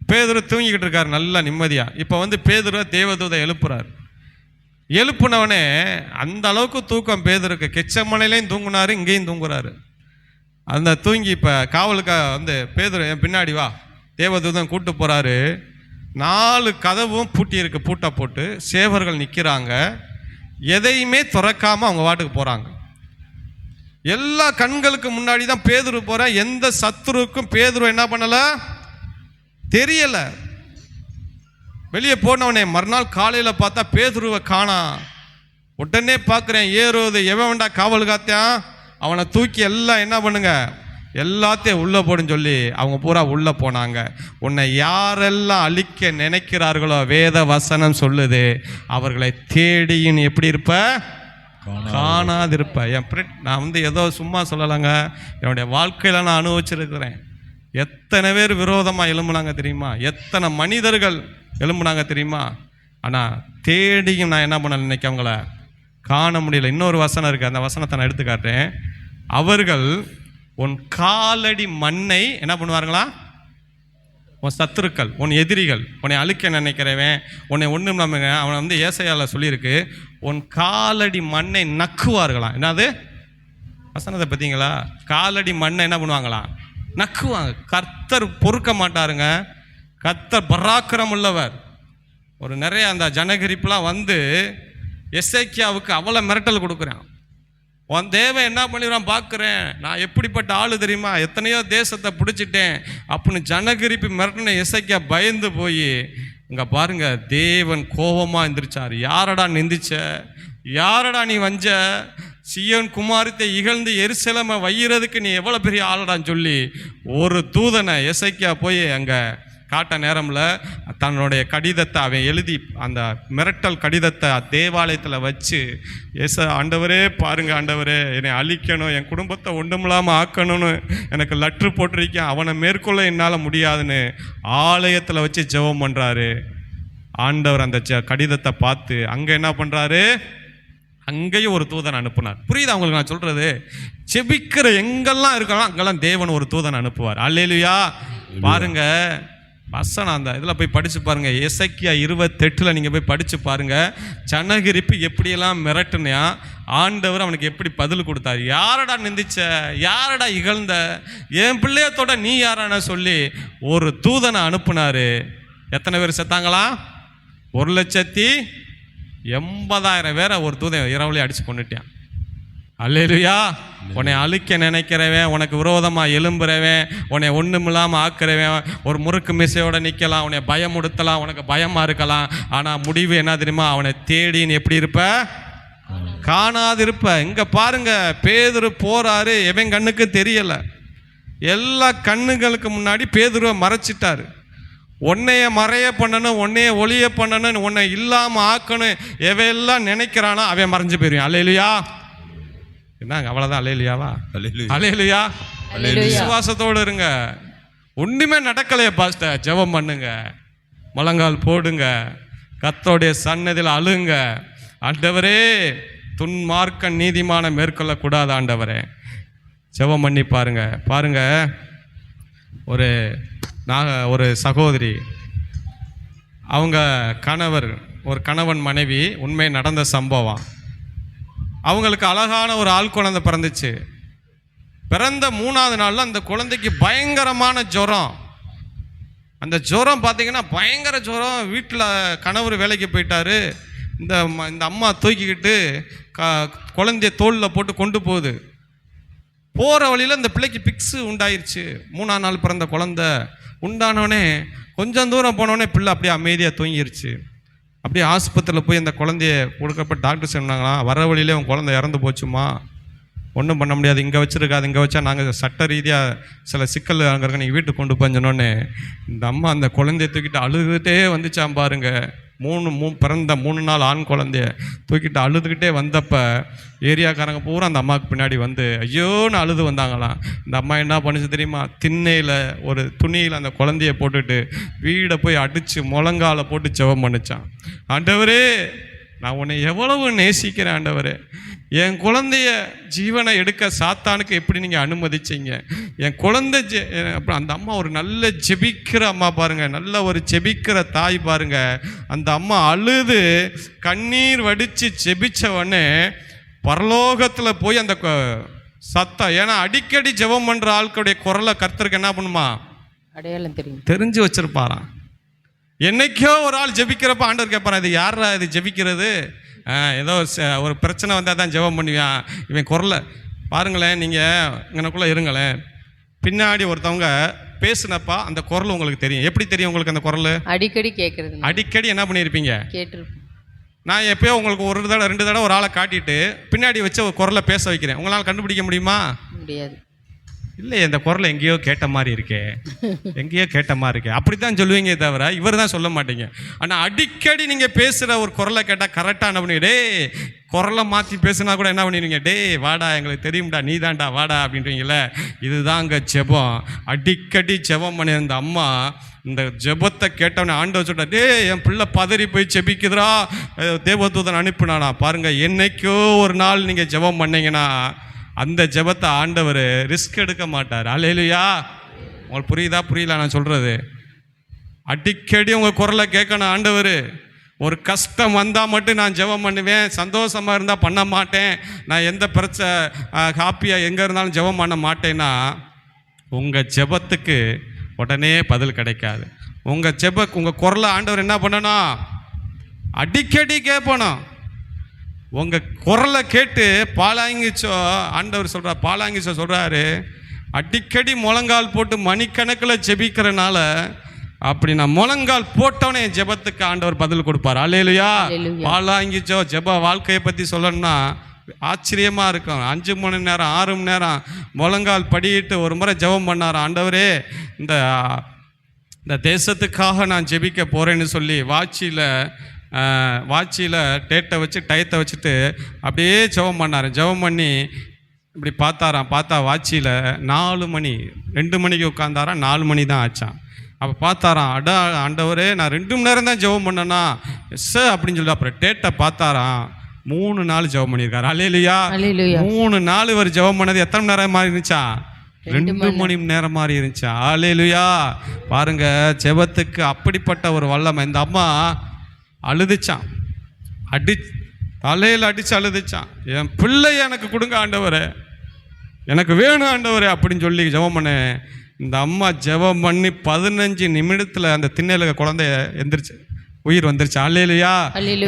A: பேதுரு தூங்கிக்கிட்டு இருக்காரு நல்லா நிம்மதியா. இப்போ வந்து பேதுரு தேவதூதை எழுப்புறாரு. எழுப்புனவனே அந்த அளவுக்கு தூக்கம் பேதுருக்கு. கெச்சமனையிலையும் தூங்குனாரு, இங்கேயும் தூங்குறாரு. அந்த தூங்கி இப்போ காவலுக்காக வந்து பேதுரு என் பின்னாடி வா, தேவதூதன் கூட்டு போறாரு. 4 கதவும் பூட்டி இருக்கு, பூட்டை போட்டு சேவர்கள் நிற்கிறாங்க. எதையுமே திறக்காம அவங்க வாட்டுக்கு போறாங்க. எல்லா கண்களுக்கு முன்னாடி தான் பேதுரு போற. எந்த சத்துருக்கும் பேதுரு என்ன பண்ணல தெரியல. வெளியே போனவனே மறுநாள் காலையில் பார்த்தா பேதுருவை காணா. உடனே பார்க்குறேன், ஏரோது எவன் வேண்டா காவல் காத்தான், அவனை தூக்கி எல்லாம் என்ன பண்ணுங்க எல்லாத்தையும் உள்ளே போடுன்னு சொல்லி அவங்க பூரா உள்ளே போனாங்க. உன்னை யாரெல்லாம் அழிக்க நினைக்கிறார்களோ வேத வசனம் சொல்லுது, அவர்களை தேடியும் எப்படி இருப்ப, காணாதிருப்ப. என் நான் ஏதோ சும்மா சொல்லலைங்க, என்னுடைய வாழ்க்கையில் நான் அனுபவிச்சிருக்கிறேன். எத்தனை பேர் விரோதமாக எழும்புனாங்க தெரியுமா, எத்தனை மனிதர்கள் எழும்புனாங்க தெரியுமா. ஆனால் தேடியும் நான் என்ன பண்ணல, இன்னைக்கு அவங்கள காண முடியல. இன்னொரு வசனம் இருக்குது, அந்த வசனத்தை நான் எடுத்து காட்டுறேன். அவர்கள் உன் காலடி மண்ணை என்ன பண்ணுவார்களா, உன் சத்துருக்கள், உன் எதிரிகள், உன்னை அழிக்க நினைக்கிறவன், உன்னை ஒன்றும் நம்ம அவனை ஏசாயால சொல்லியிருக்கு, உன் காலடி மண்ணை நக்குவார்களாம். என்னது வசனத்தை பார்த்தீங்களா? காலடி மண்ணை என்ன பண்ணுவாங்களாம், நக்குவாங்க. கர்த்தர் பொறுக்க மாட்டாருங்க. கர்த்தர் பராக்கிரம் உள்ளவர். ஒரு நிறைய அந்த ஜனகிரிப்புலாம் எசேக்கியாவுக்கு அவ்வளோ மிரட்டல் கொடுக்குறான். உன் தேவன் என்ன பண்ணிடுறான் பார்க்குறேன், நான் எப்படிப்பட்ட ஆளு தெரியுமா, எத்தனையோ தேசத்தை பிடிச்சிட்டேன் அப்படின்னு ஜனகிரிப்பு மிரட்டின எசேக்கியா பயந்து போய் இங்கே பாருங்க, தேவன் கோபமாக எந்திரிச்சார். யாரடா நிந்திச்ச, யாரடா நீ வஞ்ச, சியோன் குமாரத்தை இகழ்ந்து எருசலேமை வையிறதுக்கு நீ எவ்வளோ பெரிய ஆளடான்னு சொல்லி ஒரு தூதனை எசேக்கியா போய் அங்கே காட்ட நேரம்ல தன்னுடைய கடிதத்தை அவன் எழுதி அந்த மிரட்டல் கடிதத்தை தேவாலயத்தில் வச்சு, ஆண்டவரே பாருங்க, ஆண்டவரே என்னை அழிக்கணும், என் குடும்பத்தை ஒன்றுமில்லாமல் ஆக்கணும்னு எனக்கு லெட்ரு போட்டிருக்கேன், அவனை மேற்கொள்ள என்னால் முடியாதுன்னு ஆலயத்தில் வச்சு ஜெபம் பண்ணுறாரு. ஆண்டவர் அந்த கடிதத்தை பார்த்து அங்கே என்ன பண்ணுறாரு, அங்கேயும் ஒரு தூதன் அனுப்புனார். புரியுது அவங்களுக்கு நான் சொல்றது? செபிக்கிற எங்கெல்லாம் இருக்கலாம் அங்கெல்லாம் தேவன் ஒரு தூதன் அனுப்புவார். அல்லேலூயா. பாருங்க வசனம் அந்த இதில் போய் படித்து பாருங்கள். எசேக்கியா 28 நீங்கள் போய் படித்து பாருங்கள். ஜனகிரிப்பு எப்படியெல்லாம் மிரட்டுனா ஆண்டவர் அவனுக்கு எப்படி பதில் கொடுத்தார். யாரடா நிந்திச்ச, யாரடா இகழ்ந்த, என் பிள்ளையத்தோட நீ யாரான சொல்லி ஒரு தூதனை அனுப்புனாரு. எத்தனை பேர் செத்தாங்களா? 1,80,000 பேரை ஒரு தூதன் இரவுலேயே அடித்து கொண்டுட்டான். அல்லேலூயா. உன்னை அழிக்க நினைக்கிறவன், உனக்கு விரோதமாக எழும்புறவன், உன்னை ஒன்றுமில்லாமல் ஆக்குறவன் ஒரு முறுக்கு மிசையோட நிற்கலாம், உன்னை பயமுடுத்தலாம், உனக்கு பயமாக இருக்கலாம். ஆனால் முடிவு என்ன தெரியுமா, அவனை தேடின்னு எப்படி இருப்ப, காணாதிருப்ப. இங்கே பாருங்க, பேதுரு போறாரு, எவன் கண்ணுக்கு தெரியலை. எல்லா கண்ணுங்களுக்கு முன்னாடி பேதுருவை மறைச்சிட்டாரு. உன்னைய மறைய பண்ணணும், உன்னைய ஒளிய பண்ணணும், உன்னை இல்லாமல் ஆக்கணும் எவையெல்லாம் நினைக்கிறானோ அவன் மறைஞ்சு போயிருவான். அல்லேலூயா. என்னங்க அவ்வளோதான்? அல்லேலூயாவா? அல்லேலூயா. விசுவாசத்தோடு இருங்க. ஒன்றுமே நடக்கலையே பாஸ்டர், ஜெபம் பண்ணுங்க, முழங்கால் போடுங்க, கர்த்தருடைய சன்னதியில் அழுங்க. ஆண்டவரே, துன்மார்க்க நீதிமான மேற்கொள்ளக்கூடாது ஆண்டவரே. ஜெபம் பண்ணி பாருங்க. பாருங்க, ஒரு சகோதரி, அவங்க ஒரு கணவன் மனைவி, உண்மை நடந்த சம்பவம். அவங்களுக்கு அழகான ஒரு ஆள் குழந்தை பிறந்துச்சு. பிறந்த 3ஆவது நாளில் அந்த குழந்தைக்கு பயங்கரமான ஜுரம். அந்த ஜுரம் பார்த்தீங்கன்னா பயங்கர ஜுரம். வீட்டில் கணவர் வேலைக்கு போயிட்டாரு. இந்த அம்மா தூக்கிக்கிட்டு குழந்தைய தோளில் போட்டு கொண்டு போகுது. போகிற வழியில் இந்த பிள்ளைக்கு பிக்ஸு உண்டாயிருச்சு. 3ஆம் நாள் பிறந்த குழந்தை உண்டானோடனே கொஞ்சம் தூரம் போனோடனே பிள்ளை அப்படியே அமைதியாக தூங்கிருச்சு. அப்படியே ஆஸ்பத்திரியில் போய் அந்த குழந்தைய கொடுக்கப்பட்ட டாக்டர் சொன்னாங்களாம், வர வழியிலே உன் குழந்தை இறந்து போச்சுமா, ஒன்றும் பண்ண முடியாது, இங்கே வச்சுருக்காது, இங்கே வச்சா நாங்கள் சட்ட ரீதியாக சில சிக்கல் அங்கே இருக்க நீங்கள் வீட்டுக்கு கொண்டு போஞ்சோன்னே இந்த அம்மா அந்த குழந்தைய தூக்கிட்டு அழுதுகிட்டே வந்துச்சான் பாருங்க. பிறந்த 3 நாள் ஆண் குழந்தைய தூக்கிட்டு அழுதுகிட்டே வந்தப்போ ஏரியாக்காரங்க பூரா அந்த அம்மாவுக்கு பின்னாடி ஐயோன்னு அழுது வந்தாங்களாம். இந்த அம்மா என்ன பண்ணுச்சு தெரியுமா, திண்ணையில் ஒரு துணியில் அந்த குழந்தைய போட்டுட்டு வீடை போய் அடித்து முழங்கால போட்டு ஜெபம் பண்ணிச்சான். ஆண்டவரே, நான் உன்னை எவ்வளவு நேசிக்கிறேன் ஆண்டவரே, என் குழந்தைய ஜீவனை எடுக்க சாத்தானுக்கு எப்படி நீங்கள் அனுமதிச்சிங்க, என் குழந்தை அப்புறம் அந்த அம்மா ஒரு நல்ல ஜெபிக்கிற அம்மா பாருங்க, நல்ல ஒரு ஜெபிக்கிற தாய் பாருங்க. அந்த அம்மா அழுது கண்ணீர் வடித்து ஜெபிச்சவொடனே பரலோகத்தில் போய் அந்த சத்தம், ஏன்னா அடிக்கடி ஜெபம் பண்ணுற ஆட்களுடைய குரலை கர்த்தருக்கு என்ன பண்ணுமா,
B: அடையாளம்
A: தெரிஞ்சு வச்சிருப்பாராம். என்னைக்கோ ஒரு ஆள் ஜெபிக்கிறப்ப ஆண்டவர் கேட்பாரா, இது யாரா இது ஜெபிக்கிறது, ஏதோ ஒரு பிரச்சனை வந்தால் தான் ஜெபம் பண்ணுவான் இவன் குரலை பாருங்களேன். நீங்கள் இங்கனக்குள்ளே இருங்களேன், பின்னாடி ஒருத்தவங்க பேசுனப்பா அந்த குரல் உங்களுக்கு தெரியும். எப்படி தெரியும் உங்களுக்கு அந்த குரல்?
B: அடிக்கடி கேட்குறது.
A: அடிக்கடி என்ன பண்ணியிருப்பீங்க,
B: கேட்டிருப்பேன்.
A: நான் எப்போயோ உங்களுக்கு 1 தடவை 2 தடவை ஒரு ஆளை காட்டிட்டு பின்னாடி வச்சு ஒரு குரலை பேச வைக்கிறேன், உங்களால் கண்டுபிடிக்க முடியுமா?
B: முடியாது.
A: இல்லை இந்த குரல் எங்கேயோ கேட்ட மாதிரி இருக்கே, எங்கேயோ கேட்ட மாதிரி இருக்கே, அப்படி தான் சொல்லுவீங்க தவிர இவர் தான் சொல்ல மாட்டீங்க. ஆனால் அடிக்கடி நீங்கள் பேசுகிற ஒரு குரலை கேட்டால் கரெக்டாக என்ன பண்ணுவீங்க, டே குரலை மாற்றி பேசுனா கூட என்ன பண்ணிடுவீங்க, டே வாடா எங்களுக்கு தெரியும்டா நீ தான்டா வாடா அப்படின்றீங்களே. இதுதான் அங்கே ஜெபம். அடிக்கடி ஜெபம் பண்ணியிருந்த அம்மா இந்த ஜெபத்தை கேட்டவனே ஆண்டவர் சொல்லிட்டா, டே என் பிள்ளை பதறி போய் ஜெபிக்குதுரா, தேவதூதன் அனுப்பினானா. பாருங்கள், என்னைக்கோ ஒரு நாள் நீங்கள் ஜெபம் பண்ணீங்கன்னா அந்த ஜெபத்தை ஆண்டவர் ரிஸ்க் எடுக்க மாட்டார். அல்லேலூயா. உங்களுக்கு புரியுதா புரியல நான் சொல்கிறது? அடிக்கடி உங்கள் குரலை கேட்கணும் ஆண்டவர். ஒரு கஷ்டம் வந்தால் மட்டும் நான் ஜெபம் பண்ணுவேன், சந்தோஷமாக இருந்தால் பண்ண மாட்டேன், நான் எந்த பிரச்சனை ஹாப்பியாக எங்கே இருந்தாலும் ஜெபம் பண்ண மாட்டேன்னா உங்கள் ஜெபத்துக்கு உடனே பதில் கிடைக்காது. உங்கள் குரலை ஆண்டவர் என்ன பண்ணணும், அடிக்கடி கேட்பணும். உங்கள் குரலை கேட்டு பாலாங்கிச்சோ ஆண்டவர் சொல்கிறார், பாலாங்கிச்சோ சொல்கிறாரு, அடிக்கடி முழங்கால் போட்டு மணிக்கணக்கில் ஜெபிக்கிறனால அப்படி நான் முழங்கால் போட்டவனே என் ஜெபத்துக்கு ஆண்டவர் பதில் கொடுப்பார். அல்லேலூயா. பாலாங்கிச்சோ ஜெப வாழ்க்கையை பற்றி சொல்லணும்னா ஆச்சரியமாக இருக்கும். 5 மணி நேரம் 6 மணி நேரம் முழங்கால் படியிட்டு ஒரு முறை ஜெபம் பண்ணார். ஆண்டவரே இந்த தேசத்துக்காக நான் ஜெபிக்க போகிறேன்னு சொல்லி வாட்சியில் டேட்டை வச்சு டயத்தை வச்சுட்டு அப்படியே ஜெபம் பண்ணார். ஜெபம் பண்ணி இப்படி பார்த்தா வாட்சியில் 4 மணி, 2 மணிக்கு உட்காந்தாராம், 4 மணி தான் ஆச்சான். அப்போ பார்த்தாராம், அடா ஆண்டவரே நான் 2 மணி நேரம் தான் ஜெபம் பண்ணேன்னா எஸ் அப்படின்னு சொல்லி அப்புறம் டேட்டை பார்த்தாராம், 3 நாள் ஜெபம் பண்ணியிருக்காரு. அல்லேலூயா. 3 நாள் இவர் ஜெபம் பண்ணது எத்தனை மணி நேரம் மாதிரி இருந்துச்சா? 2 மணி நேரம் மாதிரி இருந்துச்சா? அல்லேலூயா. பாருங்க, ஜெபத்துக்கு அப்படிப்பட்ட ஒரு வல்லமை. இந்த அம்மா அழுதுச்சான், தலையில் அடித்து அழுதுச்சான், என் பிள்ளை எனக்கு கொடுங்க ஆண்டவரே, எனக்கு வேணும் ஆண்டவரே அப்படின்னு சொல்லி ஜெபம் பண்ணேன். இந்த அம்மா ஜெபம் பண்ணி 15 நிமிடத்தில் அந்த திண்ணையில் குழந்தைய எந்திரிச்சு உயிர் வந்துருச்சு. அல்லேலூயா.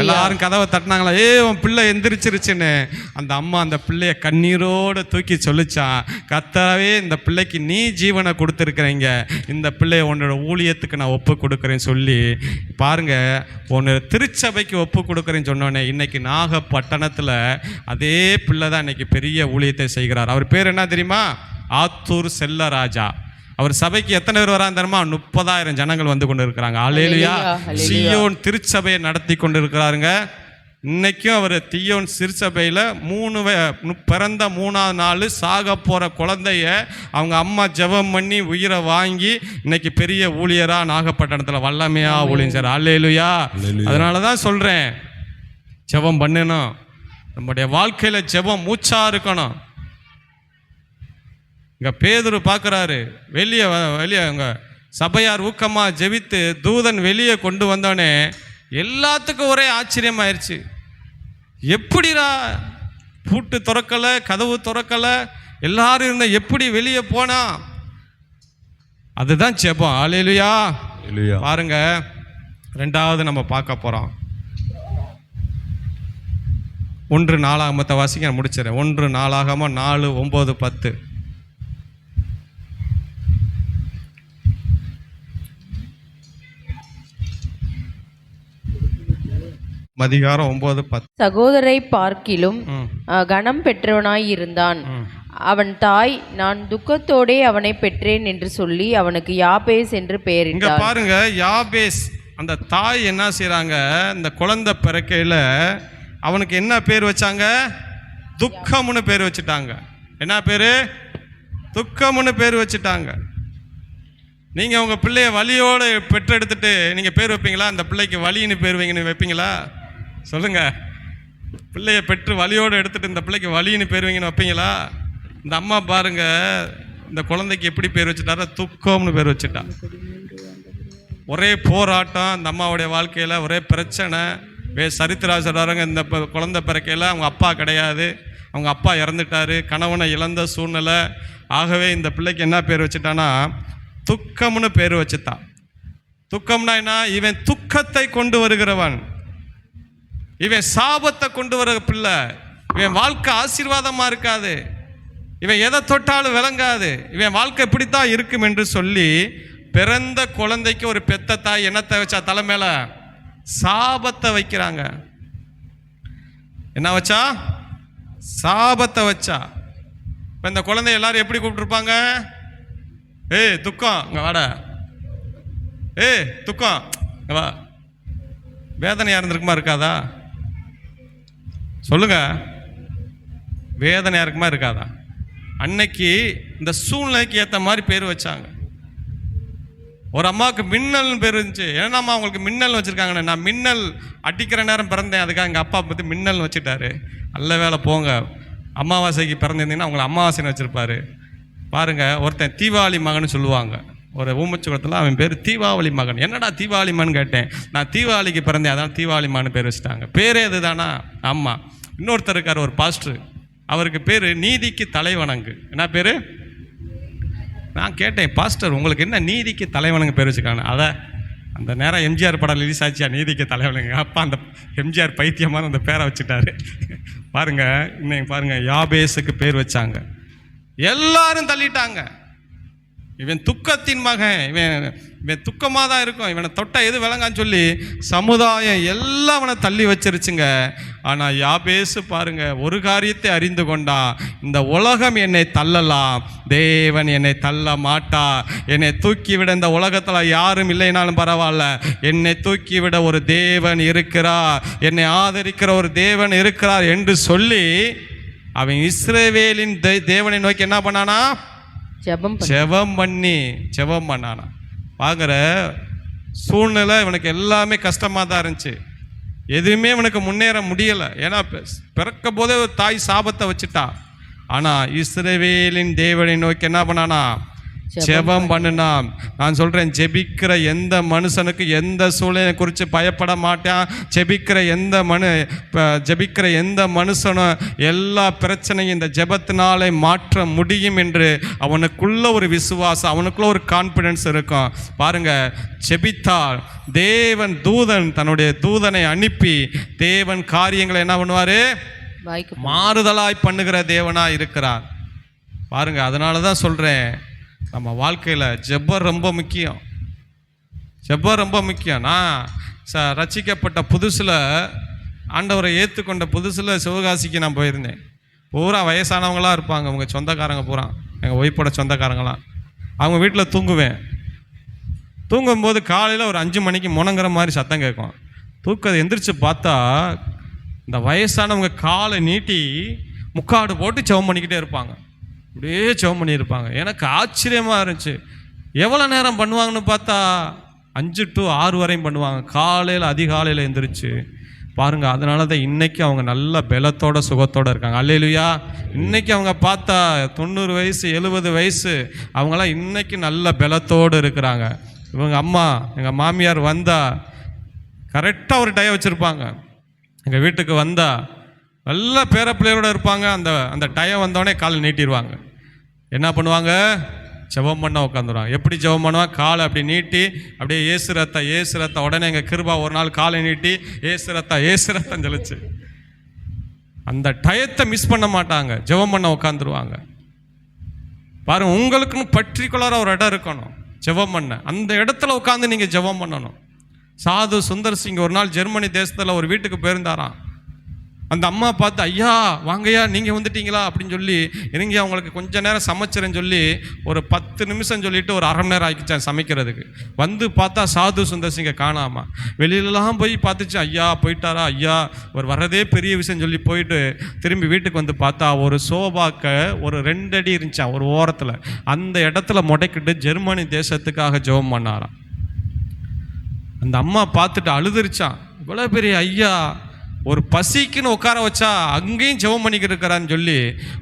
A: எல்லாரும் கதவை தட்டினாங்களா, உன் பிள்ளை எந்திரிச்சிருச்சுன்னு. அந்த அம்மா அந்த பிள்ளைய கண்ணீரோடு தூக்கி சொல்லிச்சான், கர்த்தாவே இந்த பிள்ளைக்கு நீ ஜீவனை கொடுத்துருக்குறீங்க, இந்த பிள்ளைய உன்னோட ஊழியத்துக்கு நான் ஒப்பு கொடுக்குறேன்னு சொல்லி பாருங்க, உன்னோட திருச்சபைக்கு ஒப்பு கொடுக்குறேன்னு சொன்னோன்னே இன்னைக்கு நாகப்பட்டினத்தில் அதே பிள்ளை தான் இன்னைக்கு பெரிய ஊழியத்தை செய்கிறார். அவர் பேர் என்ன தெரியுமா? ஆத்தூர் செல்லராஜா. அவர் சபைக்கு எத்தனை பேர் வராங்க தெரியுமா? 30,000 ஜனங்கள் வந்து கொண்டு இருக்கிறாங்க. அல்லேலூயா. சியோன் திருச்சபையை நடத்தி கொண்டு இருக்கிறாருங்க. இன்னைக்கும் அவர் தியோன் திருச்சபையில் பிறந்த 3ஆவது நாள் சாக போகிற குழந்தைய அவங்க அம்மா ஜெபம் பண்ணி உயிரை வாங்கி இன்னைக்கு பெரிய ஊழியராக நாகப்பட்டினத்தில் வல்லமையாக ஊழியம் சார். அல்லேலூயா. அதனால தான் சொல்கிறேன், ஜெபம் பண்ணணும். நம்முடைய வாழ்க்கையில் ஜெபம் மூச்சாக இருக்கணும். இங்கே பேதுரு பார்க்குறாரு, வெளியே அங்கே சபையார் ஊக்கமாக ஜெபித்து தூதன் வெளியே கொண்டு வந்தோடனே எல்லாத்துக்கும் ஒரே ஆச்சரியமாயிருச்சு. எப்படிடா பூட்டு திறக்கலை, கதவு திறக்கலை, எல்லாரும் இருந்த எப்படி வெளியே போனா? அதுதான் ஜெபம். அல்லேலூயா. பாருங்க, 2வது நம்ம பார்க்க போகிறோம். 1 நாளாகமத்தை வாசிக்க நான் முடிச்சிடறேன். 1 நாளாகமம் 4, 9, 10. அதிகாரம் 9, 10.
B: சகோதரை பார்க்கிலும் கனம் பெற்றவனாய் இருந்தான். அவன் தாய், நான் துக்கத்தோடே அவனை பெற்றேன் என்று சொல்லி அவனுக்கு யாபேஸ் என்று பெயரிட்டார்.
A: இங்க பாருங்க, யாபேஸ். அந்த தாய் என்ன செய்றாங்க, இந்த குழந்தை பிறக்கையில் அவனுக்கு என்ன பேர் வச்சாங்க? துக்கம்னு பேர் வச்சுட்டாங்க. என்ன பேர்? துக்கம்னு பேர் வச்சுட்டாங்க. நீங்கள் உங்கள் பிள்ளைய வலியோடு பெற்றெடுத்துட்டு நீங்கள் பேர் வைப்பீங்களா? அந்த பிள்ளைக்கு வலின்னு பேர் வைப்பீங்களா? சொல்லுங்க. பிள்ளைய பெற்று வலியோடு எடுத்துட்டு இந்த பிள்ளைக்கு வலின்னு பேர் வைங்கன்னு வைப்பீங்களா? இந்த அம்மா பாருங்க, இந்த குழந்தைக்கு எப்படி பேர் வச்சுட்டாரா? துக்கம்னு பேர் வச்சுட்டா. ஒரே போராட்டம் இந்த அம்மாவுடைய வாழ்க்கையில், ஒரே பிரச்சனை. சரித்திரா சொல்கிறாங்க, இந்த குழந்தை பிறக்கையில் அவங்க அப்பா கிடையாது, அவங்க அப்பா இறந்துட்டாரு, கணவனை இழந்த சூழ்நிலை. ஆகவே இந்த பிள்ளைக்கு என்ன பேர் வச்சுட்டானா? துக்கம்னு பேர் வச்சுட்டான். துக்கம்னா என்ன? இவன் துக்கத்தை கொண்டு வருகிறவன், இவன் சாபத்தை கொண்டு வர பிள்ளை, இவன் வாழ்க்கை ஆசீர்வாதமாக இருக்காது, இவன் எதை தொட்டாலும் விளங்காது, இவன் வாழ்க்கை இப்படித்தான் இருக்கும் என்று சொல்லி பிறந்த குழந்தைக்கு ஒரு பெத்த தாய் என்னத்தை வச்சா? தலைமையில சாபத்தை வைக்கிறாங்க. என்ன வச்சா? சாபத்தை வச்சா. இப்போ இந்த குழந்தைய எல்லாரும் எப்படி கூப்பிட்டுருப்பாங்க? ஏய் துக்கம் இங்கே வாடா, ஏய் துக்கம் இங்கே வா. வேதனையாக இருந்திருக்குமா இருக்காதா? சொல்லுங்க, வேதனையாக இருக்குமா இருக்காதா? அன்னைக்கு இந்த சூழ்நிலைக்கு ஏற்ற மாதிரி பேர் வச்சாங்க. ஒரு அம்மாவுக்கு மின்னல்னு பேர் இருந்துச்சு. ஏன்னா அம்மா அவங்களுக்கு மின்னல் வச்சுருக்காங்கண்ணே. நான் மின்னல் அடிக்கிற நேரம் பிறந்தேன், அதுக்காக எங்கள் அப்பா பற்றி மின்னல் வச்சுட்டாரு. நல்ல வேலை போங்க, அமாவாசைக்கு பிறந்திருந்தீங்கன்னா அவங்கள அமாவாசைன்னு வச்சுருப்பாரு. பாருங்கள், ஒருத்தன் தீபாவளி மகன்னு சொல்லுவாங்க. ஒரு ஊமச்சுக்குளத்தில் அவன் பேர் தீபாவளி மகன். என்னடா தீபாவளி மகன் கேட்டேன். நான் தீபாவளிக்கு பிறந்தேன், அதான் தீபாவளி மகன் பேர் வச்சுட்டாங்க. பேரே இது தானா? ஆமாம். இன்னொருத்தர் இருக்கார், ஒரு பாஸ்டர், அவருக்கு பேர் நீதிக்கு தலைவணங்கு. என்ன பேர்? நான் கேட்டேன், பாஸ்டர் உங்களுக்கு என்ன நீதிக்கு தலைவனுங்க பேர் வச்சுக்காங்க? அதை அந்த நேரம் எம்ஜிஆர் படம் ரிலீஸ் ஆச்சியா, நீதிக்கு தலைவனுங்க. அப்பா அந்த எம்ஜிஆர் பைத்தியமான அந்த பேரை வச்சுட்டாரு. பாருங்க, இன்னைக்கு பாருங்க, யாபேஸுக்கு பேர் வச்சாங்க, எல்லாரும் தள்ளிட்டாங்க. இவன் துக்கத்தின் மகன், இவன் துக்கமாக தான் இருக்கும், இவனை தொட்ட எது விளங்கான்னு சொல்லி சமுதாயம் எல்லாம் அவனை தள்ளி வச்சிருச்சுங்க. ஆனால் யாபேசு பாருங்க, ஒரு காரியத்தை அறிந்து கொண்டா, இந்த உலகம் என்னை தள்ளலாம், தேவன் என்னை தள்ள மாட்டா. என்னை தூக்கிவிட இந்த உலகத்தில் யாரும் இல்லைனாலும் பரவாயில்ல, என்னை தூக்கிவிட ஒரு தேவன் இருக்கிறார், என்னை ஆதரிக்கிற ஒரு தேவன் இருக்கிறார் என்று சொல்லி அவன் இஸ்ரவேலின் தேவனை நோக்கி என்ன பண்ணானா? ஜெபம் பண்ணானா. பார்க்குற சூழ்நிலை இவனுக்கு எல்லாமே கஷ்டமாக தான் இருந்துச்சு. எதுவுமே இவனுக்கு முன்னேற முடியலை. ஏன்னா பிறக்க போதே ஒரு தாய் சாபத்தை வச்சுட்டா. ஆனால் இஸ்ரவேலின் தேவனை நோக்கி என்ன பண்ணானா? ஜெபம் பண்ணுனான். நான் சொல்கிறேன், ஜெபிக்கிற எந்த மனுஷனுக்கு எந்த சூழ்நிலை குறித்து பயப்பட மாட்டான். ஜெபிக்கிற எந்த மனுஷனும் எல்லா பிரச்சனையும் இந்த ஜெபத்தினாலே மாற்ற முடியும் என்று அவனுக்குள்ள ஒரு விசுவாசம், அவனுக்குள்ள ஒரு கான்ஃபிடென்ஸ் இருக்கும். பாருங்க, ஜெபித்தால் தேவன் தன்னுடைய தூதனை அனுப்பி தேவன் காரியங்களை என்ன பண்ணுவார்? மாறுதலாய் பண்ணுகிற தேவனாக இருக்கிறார். பாருங்க, அதனால தான் சொல்கிறேன், நம்ம வாழ்க்கையில் ஜெபம் ரொம்ப முக்கியம். நான் ரட்சிக்கப்பட்ட புதுசில், ஆண்டவரை ஏற்றுக்கொண்ட புதுசில் சிவகாசிக்கு நான் போயிருந்தேன். பூரா வயசானவங்களாம் இருப்பாங்க, அவங்க சொந்தக்காரங்க பூரா, எங்கள் ஒய்ஃபோட சொந்தக்காரங்களாம். அவங்க வீட்டில் தூங்கும்போது காலையில் ஒரு 5 மணிக்கு முணங்குற மாதிரி சத்தம் கேட்கும். தூக்கத்தை எந்திரிச்சு பார்த்தா இந்த வயசானவங்க காலை நீட்டி முக்காடு போட்டு ஜெபம் பண்ணிக்கிட்டே இருப்பாங்க. அப்படியே ஜெபம் பண்ணியிருப்பாங்க. எனக்கு ஆச்சரியமாக இருந்துச்சு. எவ்வளோ நேரம் பண்ணுவாங்கன்னு பார்த்தா 5 to 6 வரையும் பண்ணுவாங்க, காலையில் அதிகாலையில் எழுந்திரிச்சு. பாருங்கள், அதனால தான் இன்றைக்கி அவங்க நல்ல பலத்தோட சுகத்தோடு இருக்காங்க. அல்லேலூயா. இன்றைக்கி அவங்க பார்த்தா 90 வயசு 70 வயசு, அவங்களாம் இன்றைக்கி நல்ல பலத்தோடு இருக்கிறாங்க. இவங்க அம்மா, எங்கள் மாமியார் வந்தால் கரெக்டாக ஒரு டயம் வச்சுருப்பாங்க. எங்கள் வீட்டுக்கு வந்தால் நல்ல பேர பிள்ளையோடு இருப்பாங்க. அந்த டயம் வந்தோடனே காலை நீட்டிடுவாங்க. என்ன பண்ணுவாங்க? ஜெபம் பண்ண உட்காந்துருவாங்க. எப்படி ஜெபம் பண்ணுவாங்க? காலை அப்படி நீட்டி அப்படியே ஏசு ரத்தம். உடனே எங்கள் கிருபா ஒரு நாள் காலை நீட்டி ஏசு ரத்தம் சொல்லிச்சு. அந்த டயத்தை மிஸ் பண்ண மாட்டாங்க, ஜெபம் பண்ண உட்காந்துருவாங்க. பாருங்க, உங்களுக்குன்னு பர்டிகுலராக ஒரு இடம் இருக்கணும் ஜெபம் பண்ண. அந்த இடத்துல உட்காந்து நீங்கள் ஜெபம் பண்ணணும். சாது சுந்தர் சிங் ஒரு நாள் ஜெர்மனி தேசத்தில் ஒரு வீட்டுக்கு போயிருந்தாராம். அந்த அம்மா பார்த்து, ஐயா வாங்கய்யா, நீங்கள் வந்துட்டீங்களா அப்படின்னு சொல்லி இறங்கி அவங்களுக்கு கொஞ்ச நேரம் சமைச்சிறேன்னு சொல்லி ஒரு 10 நிமிஷம் சொல்லிவிட்டு ஒரு 1/2 மணி நேரம் ஆகிச்சான் சமைக்கிறதுக்கு. வந்து பார்த்தா சாது சுந்தர் சிங்கை காணாமா. வெளியிலலாம் போய் பார்த்துச்சு. ஐயா போயிட்டாரா, ஐயா ஒரு வர்றதே பெரிய விஷயம் சொல்லி போயிட்டு திரும்பி வீட்டுக்கு வந்து பார்த்தா ஒரு சோபாக்க ஒரு 2 அடி இருந்துச்சான் ஒரு ஓரத்தில். அந்த இடத்துல முடைக்கிட்டு ஜெர்மனி தேசத்துக்காக ஜெபம் பண்ணாராம். அந்த அம்மா பார்த்துட்டு அழுதுருச்சான். இவ்வளோ பெரிய ஐயா ஒரு பசிக்குன்னு உட்கார வச்சா அங்கேயும் ஜெபம் பண்ணிக்கிட்டு இருக்கிறான்னு சொல்லி.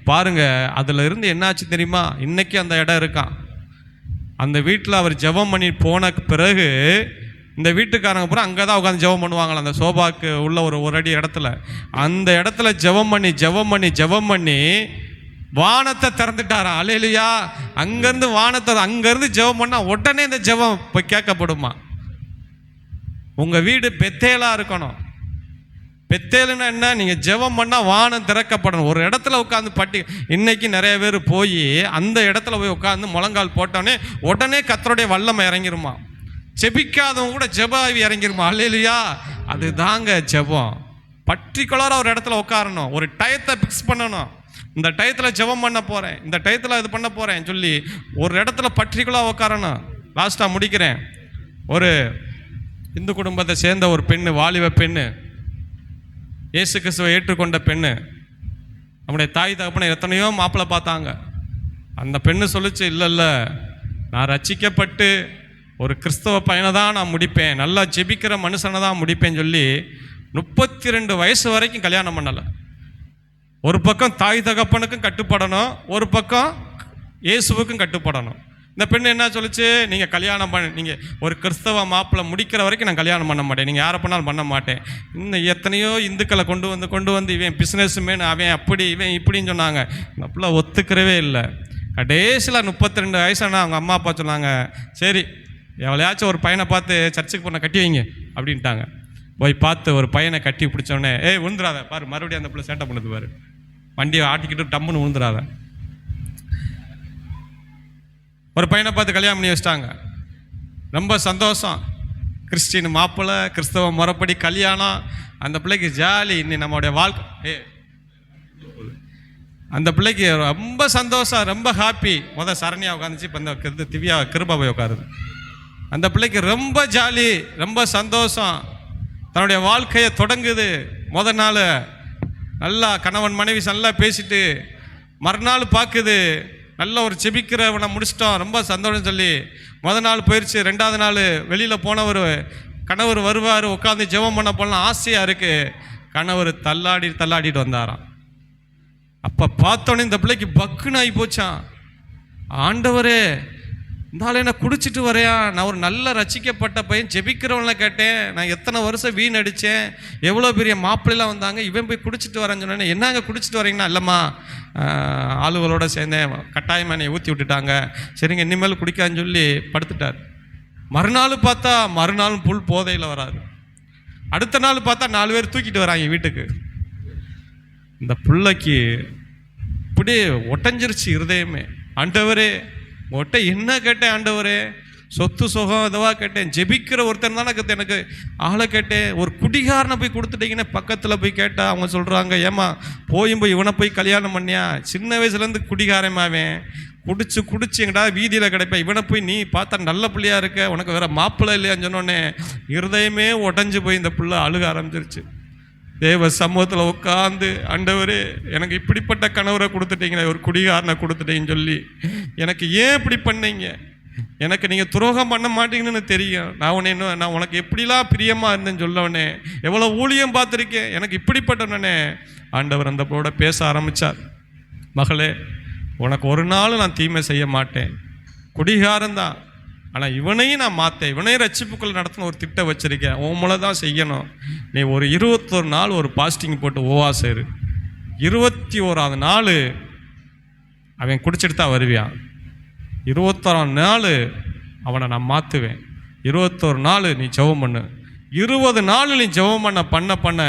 A: பாருங்க, அதில் இருந்து என்னாச்சு தெரியுமா? இன்னைக்கு அந்த இடம் இருக்கான். அந்த வீட்டில் அவர் ஜெபம் பண்ணி போன பிறகு இந்த வீட்டுக்காரங்க பூரா அங்கே தான் உட்காந்து ஜெபம் பண்ணுவாங்களா, அந்த சோபாக்கு உள்ள ஒரு அடி இடத்துல. அந்த இடத்துல ஜெபம் பண்ணி வானத்தை திறந்துட்டாராம். அல்லேலூயா. அங்கேருந்து ஜெபம் பண்ணால் உடனே இந்த ஜெபம் போய் கேட்கப்படுமா? உங்கள் வீடு பெத்தேலாக இருக்கணும். பெத்தேலுன்னா என்ன? நீங்கள் ஜெபம் பண்ணால் வானம் திறக்கப்படணும். ஒரு இடத்துல உட்காந்து இன்னைக்கு நிறைய பேர் போய் அந்த இடத்துல போய் உட்காந்து முழங்கால் போட்டோன்னே உடனே கர்த்தருடைய வல்லமை இறங்கிருமா. ஜெபிக்காதவங்க கூட ஜெப ஆவி இறங்கிருமா. அல்லேலூயா. அது தாங்க ஜெபம். பர்டிகுலராக ஒரு இடத்துல உட்காரணும், ஒரு டயத்தை ஃபிக்ஸ் பண்ணணும். இந்த டயத்தில் ஜெபம் பண்ண போகிறேன், இந்த டயத்தில் இது பண்ண போகிறேன் சொல்லி ஒரு இடத்துல பர்டிகுலராக உட்காரணும். லாஸ்ட்டாக முடிக்கிறேன். ஒரு இந்து குடும்பத்தை சேர்ந்த ஒரு பெண்ணு, வாலிப பெண்ணு, இயேசு கிறிஸ்துவை ஏற்றுக்கொண்ட பெண்ணு. நம்முடைய தாய் தகப்பனை எத்தனையோ மாப்பிள்ளை பார்த்தாங்க. அந்த பெண்ணு சொல்லிச்சு, இல்லை நான் ரட்சிக்கப்பட்டு ஒரு கிறிஸ்தவ பையனை தான் நான் முடிப்பேன், நல்லா ஜெபிக்கிற மனுஷனை தான் முடிப்பேன்னு சொல்லி 32 வயசு வரைக்கும் கல்யாணம் பண்ணலை. ஒரு பக்கம் தாய் தகப்பனுக்கும் கட்டுப்படணும், ஒரு பக்கம் இயேசுவுக்கும் கட்டுப்படணும். இந்த பெண்ணு என்ன சொல்லிச்சு, நீங்கள் கல்யாணம் நீங்கள் ஒரு கிறிஸ்தவ மாப்பிள்ளை முடிக்கிற வரைக்கும் நான் கல்யாணம் பண்ண மாட்டேன், நீங்கள் யாரை பண்ணாலும் பண்ண மாட்டேன். இன்னும் எத்தனையோ இந்துக்களை கொண்டு வந்து இவன் பிஸ்னஸ் மேன், அவன் அப்படி இவன் இப்படின்னு சொன்னாங்க. இந்த பிள்ளை ஒத்துக்கிறவே இல்லை. கடைசியில் 32 வயசானா அவங்க அம்மா அப்பா சொன்னாங்க, சரி எவ்வளையாச்சும் ஒரு பையனை பார்த்து சர்ச்சுக்கு போன கட்டி வைங்க அப்படின்ட்டாங்க. போய் பார்த்து ஒரு பையனை கட்டி பிடிச்சோடனே, ஏய் விழுந்துடாத பாரு, மறுபடியும் அந்த பிள்ளை சேட்டை பண்ணுது பாரு, வண்டியை ஆட்டிக்கிட்டு டம்முன்னு விழுந்துடாத. ஒரு பையனை பார்த்து கல்யாணம் பண்ணி வச்சிட்டாங்க. ரொம்ப சந்தோஷம். கிறிஸ்டின் மாப்பிள்ளை, கிறிஸ்தவ முறைப்படி கல்யாணம். அந்த பிள்ளைக்கு ஜாலி. இன்னி நம்மளுடைய வாழ்க்கை, அந்த பிள்ளைக்கு ரொம்ப சந்தோஷம், ரொம்ப ஹாப்பி. சரணியா உட்காந்துச்சு, இப்போ இந்த திவ்யா கிருபா போய் உட்காருது. அந்த பிள்ளைக்கு ரொம்ப ஜாலி, ரொம்ப சந்தோஷம். தன்னுடைய வாழ்க்கையை தொடங்குது. நாள் நல்லா கணவன் மனைவி நல்லா பேசிட்டு, மறுநாள் பார்க்குது நல்ல ஒரு செபிக்கிறவனை முடிச்சிட்டோம், ரொம்ப சந்தோஷம் சொல்லி நாள் போயிடுச்சு. 2வது நாள் வெளியில் போனவர் கணவர் வருவார், உட்காந்து ஜெபம் பண்ண போகலாம் ஆசையாக இருக்குது. கணவர் தள்ளாடிட்டு வந்தாராம். அப்போ பார்த்தோன்னே இந்த பிள்ளைக்கு பக்குன்னு ஆகி போச்சான். ஆண்டவரே, இந்த ஆள் என்ன குடிச்சிட்டு வரையா, நான் ஒரு நல்ல ரசிக்கப்பட்ட பையன், ஜெபிக்கிறவங்கள கேட்டேன், நான் எத்தனை வருஷம் வீண் அடித்தேன், எவ்வளோ பெரிய மாப்பிள்ளைலாம் வந்தாங்க, இவன் போய் குடிச்சிட்டு வரேன்னு சொன்னேன். என்னங்க குடிச்சிட்டு வரீங்கன்னா, இல்லைம்மா ஆளுகளோட சேர்ந்தேன், கட்டாயமாக என்னை ஊற்றி விட்டுட்டாங்க, சரிங்க இனிமேல் குடிக்கான்னு சொல்லி படுத்துட்டார். மறுநாள் பார்த்தா மறுநாள் புல் போதையில் வராது. அடுத்த நாள் பார்த்தா 4 பேர் தூக்கிட்டு வராங்க வீட்டுக்கு. இந்த பிள்ளைக்கு இப்படியே ஒட்டஞ்சிருச்சு இருதயமே. ஆண்டவரே உங்கள்கிட்ட என்ன கேட்டேன் ஆண்டவரே, சொத்து சுகம் இதுவாக கேட்டேன், ஜெபிக்கிற ஒருத்தன் தானே எனக்கு ஆளை கேட்டேன், ஒரு குடிகாரனை போய் கொடுத்துட்டீங்கன்னு பக்கத்தில் போய் கேட்டால் அவங்க சொல்கிறாங்க, ஏமா போய் இவனை போய் கல்யாணம் பண்ணியா, சின்ன வயசுலேருந்து குடிகாரமாவேன், குடிச்சு எங்கடா வீதியில் கிடைப்பேன், இவனை போய் நீ பார்த்தா நல்ல பிள்ளையா இருக்க, உனக்கு வேற மாப்பிள்ளை இல்லையான்னு சொன்னோன்னே இருதயமே உடஞ்சி போய் இந்த பிள்ளை அழுக ஆரம்பிச்சிருச்சு. தேவ சமூகத்தில் உட்காந்து, ஆண்டவரே எனக்கு இப்படிப்பட்ட கணவரை கொடுத்துட்டீங்களே, ஒரு குடிகாரனை கொடுத்துட்டீங்கன்னு சொல்லி, எனக்கு ஏன் இப்படி பண்ணீங்க, எனக்கு நீங்கள் துரோகம் பண்ண மாட்டீங்கன்னு தெரியும், நான் உனக்கு எப்படிலாம் பிரியமாக இருந்தேன்னு சொல்லவனே, எவ்வளோ ஊழியம் பார்த்துருக்கேன், எனக்கு இப்படிப்பட்டவனே. ஆண்டவர் அந்த போட பேச ஆரம்பித்தார். மகளே, உனக்கு ஒரு நாள் நான் தீமை செய்ய மாட்டேன், குடிகாரந்தான், ஆனால் இவனையும் நான் மாற்றேன், இவனையும் ரட்சிப்புக்குள்ள நடத்தின ஒரு திட்டம் வச்சுருக்கேன், உன் மூலம் தான் செய்யணும். நீ ஒரு 21 நாள் ஒரு பாஸ்டிங் போட்டு ஓவாசம் இரு. 21ஆவது நாள் அவன் குடிச்சிட்டு தான் வருவியான். 21ஆம் நாள் அவனை நான் மாற்றுவேன். 21 நாள் நீ ஜெபம் பண்ணு. 20 நாள் நீ ஜெபம் பண்ண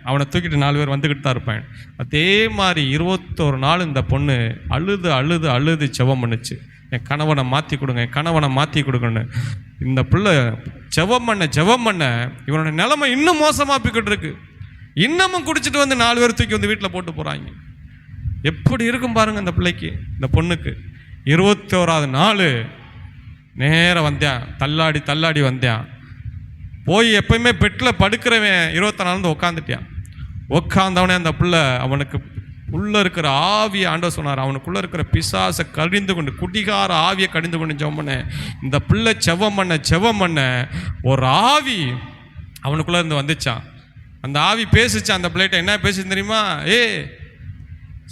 A: அவனை தூக்கிட்டு 4 பேர் வந்துக்கிட்டு தான் இருப்பேன். அதே மாதிரி 21 நாள் இந்த பொண்ணு அழுது ஜெபம் பண்ணுச்சு, என் கணவனை மாற்றி கொடுங்க, என் கணவனை மாற்றி கொடுங்கன்னு. இந்த பிள்ளை ஜெபம் பண்ண இவனோட நிலைமை இன்னும் மோசமாக போய்கிட்டு இருக்கு. இன்னமும் குடிச்சிட்டு வந்து 4 பேர் தூக்கி வந்து வீட்டில் போட்டு போகிறாங்க. எப்படி இருக்கும் பாருங்க அந்த பிள்ளைக்கு, இந்த பொண்ணுக்கு. 21ஆவது நாள் நேராக வந்தேன், தள்ளாடி வந்தேன். போய் எப்பயுமே பெட்டில் படுக்கிறவன் 24 உட்காந்துட்டான். உட்காந்தவனே அந்த பிள்ளை அவனுக்கு உள்ளே இருக்கிற ஆவியை ஆண்டவர் சொன்னார், அவனுக்குள்ளே இருக்கிற பிசாசை கடிந்து கொண்டு, குடிகார ஆவியை கடிந்து கொண்டு ஜெபம் பண்ண. இந்த பிள்ளை ஜெபம் பண்ண ஒரு ஆவி அவனுக்குள்ளே இருந்து வந்துச்சான். அந்த ஆவி பேசிச்சான் அந்த பிள்ளைகிட்ட. என்ன பேசுச்சு தெரியுமா?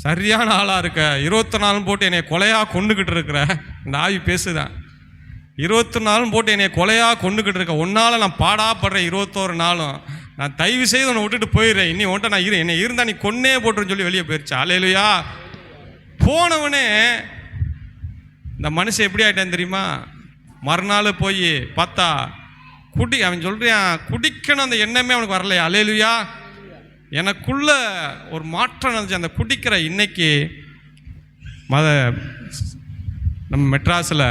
A: சரியான ஆளாக இருக்க, 24 போட்டு என்னை கொலையாக கொண்டுக்கிட்டு இருக்கிற. அந்த ஆவி பேசுதான், 24 போட்டு என்னை கொலையாக கொண்டுக்கிட்டு இருக்க, உன்னால் நான் பாடாப்படுறேன் 21 நாளும், நான் தயவு செய்து உன்னை விட்டுட்டு போயிடுறேன், இன்னி உன்ட்ட நான் என்னை இருந்தால் நீ கொன்னே போட்டுருன்னு சொல்லி வெளியே போயிடுச்சு. அல்லேலூயா. போனவனே இந்த மனுஷன் எப்படி ஆகிட்டான் தெரியுமா? மறுநாள் போய் பார்த்தா அவன் சொல்கிறான், குடிக்கணும் அந்த எண்ணமே அவனுக்கு வரலையா. அல்லேலூயா. எனக்குள்ள ஒரு மாற்றம் நடந்துச்சு. அந்த குடிக்கிற இன்னைக்கு நம்ம மெட்ராஸில்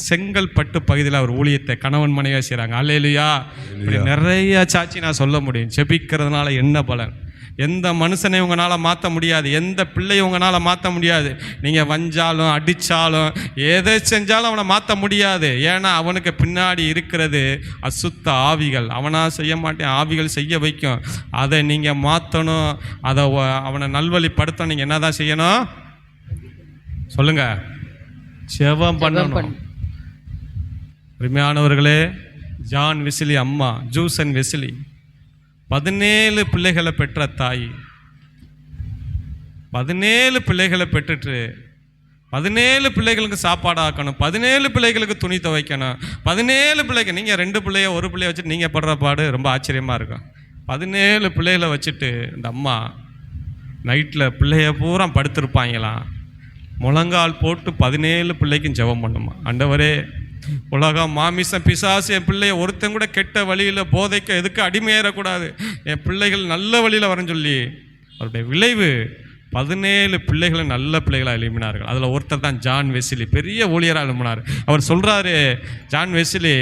A: செங்கல்பட்டு பகுதியில் ஒரு ஊழியத்தை கணவன் மனைவியாக செய்கிறாங்க. அல்லேலூயா. இப்படி நிறைய சாட்சி நான் சொல்ல முடியும். ஜெபிக்கிறதுனால என்ன பலன், எந்த மனுஷனை உங்களால் மாற்ற முடியாது, எந்த பிள்ளையை உங்களால் மாற்ற முடியாது. நீங்கள் வஞ்சாலும் அடித்தாலும் எதை செஞ்சாலும் அவனை மாற்ற முடியாது. ஏன்னா அவனுக்கு பின்னாடி இருக்கிறது அசுத்த ஆவிகள். அவனாக செய்ய மாட்டேன், ஆவிகள் செய்ய வைக்கும். அதை நீங்கள் மாற்றணும், அதை அவனை நல்வழிப்படுத்த நீங்கள் என்ன தான் செய்யணும் சொல்லுங்க? ஜெபம் பண்ணணும். உரிமையானவர்களே, ஜான் வெஸ்லி அம்மா ஜூசன் வெஸ்லி 17 பிள்ளைகளை பெற்ற தாய். 17 பிள்ளைகளை பெற்றுட்டு 17 பிள்ளைகளுக்கு சாப்பாடு ஆக்கணும், 17 பிள்ளைகளுக்கு துணி துவைக்கணும், 17 பிள்ளைக்கு. நீங்கள் 2 பிள்ளைய 1 பிள்ளைய வச்சுட்டு நீங்கள் படுற பாடு ரொம்ப ஆச்சரியமாக இருக்கும். 17 பிள்ளைகளை வச்சுட்டு இந்த அம்மா நைட்டில் பிள்ளைய பூரா படுத்திருப்பாங்களாம். முழங்கால் போட்டு 17 பிள்ளைக்கும் ஜெபம் பண்ணுமா. ஆண்டவரே, உலகம் மாமிசம் பிசாசு என் பிள்ளைய ஒருத்தன் கூட கெட்ட வழியில் போதைக்க எதுக்கு அடிமையேறக்கூடாது, என் பிள்ளைகள் நல்ல வழியில் வரன்னு சொல்லி அவருடைய விளைவு 17 பிள்ளைகளை நல்ல பிள்ளைகளாக எழுப்பினார்கள். அதில் ஒருத்தர் தான் ஜான் வெஸ்லி, பெரிய ஊழியராக எழுப்பினார். அவர் சொல்கிறாரு, ஜான் வெஸ்லி,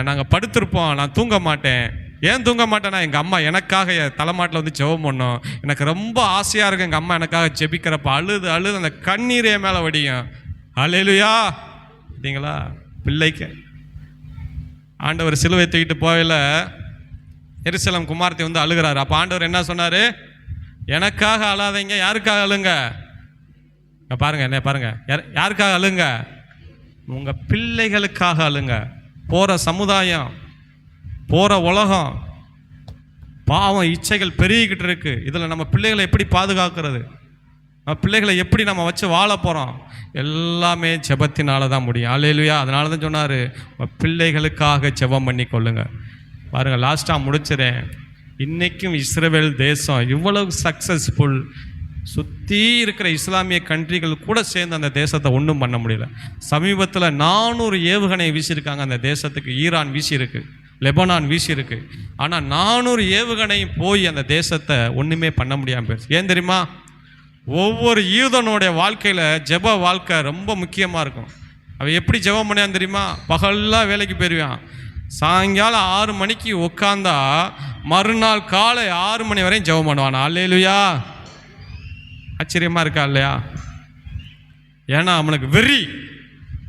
A: நாங்கள் படுத்திருப்போம், நான் தூங்க மாட்டேன். ஏன் தூங்க மாட்டேன்னா, எங்கள் அம்மா எனக்காக என் தலைமாட்டில் வந்து ஜெபம் பண்ணோம். எனக்கு ரொம்ப ஆசையாக இருக்கும் எங்கள் அம்மா எனக்காக ஜெபிக்கிறப்ப அழுது அழுது அந்த கண்ணீரே மேலே வடியும். அல்லேலூயா. பார்த்தீங்களா? பிள்ளைக்கு ஆண்டவர் சிலுவை தூக்கிட்டு போகல, எருசலேம் குமாரத்தை வந்து அழுகிறாரு. அப்போ ஆண்டவர் என்ன சொன்னார்? எனக்காக அழாதீங்க, யாருக்காக அழுங்க? பாருங்க, என்ன பாருங்க, யாருக்காக அழுங்க? உங்கள் பிள்ளைகளுக்காக அழுங்க. போகிற சமுதாயம், போகிற உலகம், பாவம் இச்சைகள் பெருகிக்கிட்டு இருக்கு. இதில் நம்ம பிள்ளைகளை எப்படி பாதுகாக்கிறது, நம்ம பிள்ளைகளை எப்படி நம்ம வச்சு வாழ போகிறோம்? எல்லாமே ஜெபத்தினால தான் முடியும். அல்லேலூயா. அதனால தான் சொன்னார், பிள்ளைகளுக்காக ஜெபம் பண்ணி கொள்ளுங்க. பாருங்கள், லாஸ்ட்டாக முடிச்சிடறேன். இன்றைக்கும் இஸ்ரவேல் தேசம் இவ்வளவு சக்ஸஸ்ஃபுல், சுற்றி இருக்கிற இஸ்லாமிய கண்ட்ரிகள் கூட சேர்ந்து அந்த தேசத்தை ஒன்றும் பண்ண முடியல. சமீபத்தில் 400 ஏவுகணை வீசியிருக்காங்க அந்த தேசத்துக்கு. ஈரான் வீசியிருக்கு, லெபனான் வீசியிருக்கு. ஆனால் 400 ஏவுகணை போய் அந்த தேசத்தை ஒன்றுமே பண்ண முடியாமல் போயிடுச்சு. ஏன் தெரியுமா? ஒவ்வொரு யூதனுடைய வாழ்க்கையில் ஜெப வாழ்க்கை ரொம்ப முக்கியமாக இருக்கும். அவன் எப்படி ஜெபம் பண்ணியான்னு தெரியுமா? பகல்லாம் வேலைக்கு போயிடுவான், சாயங்காலம் 6 மணிக்கு உட்காந்தா மறுநாள் காலை 6 மணி வரையும் ஜெபம் பண்ணுவான். அல்லேலூயா. ஆச்சரியமாக இருக்கா இல்லையா? ஏன்னா அவனுக்கு வெறி,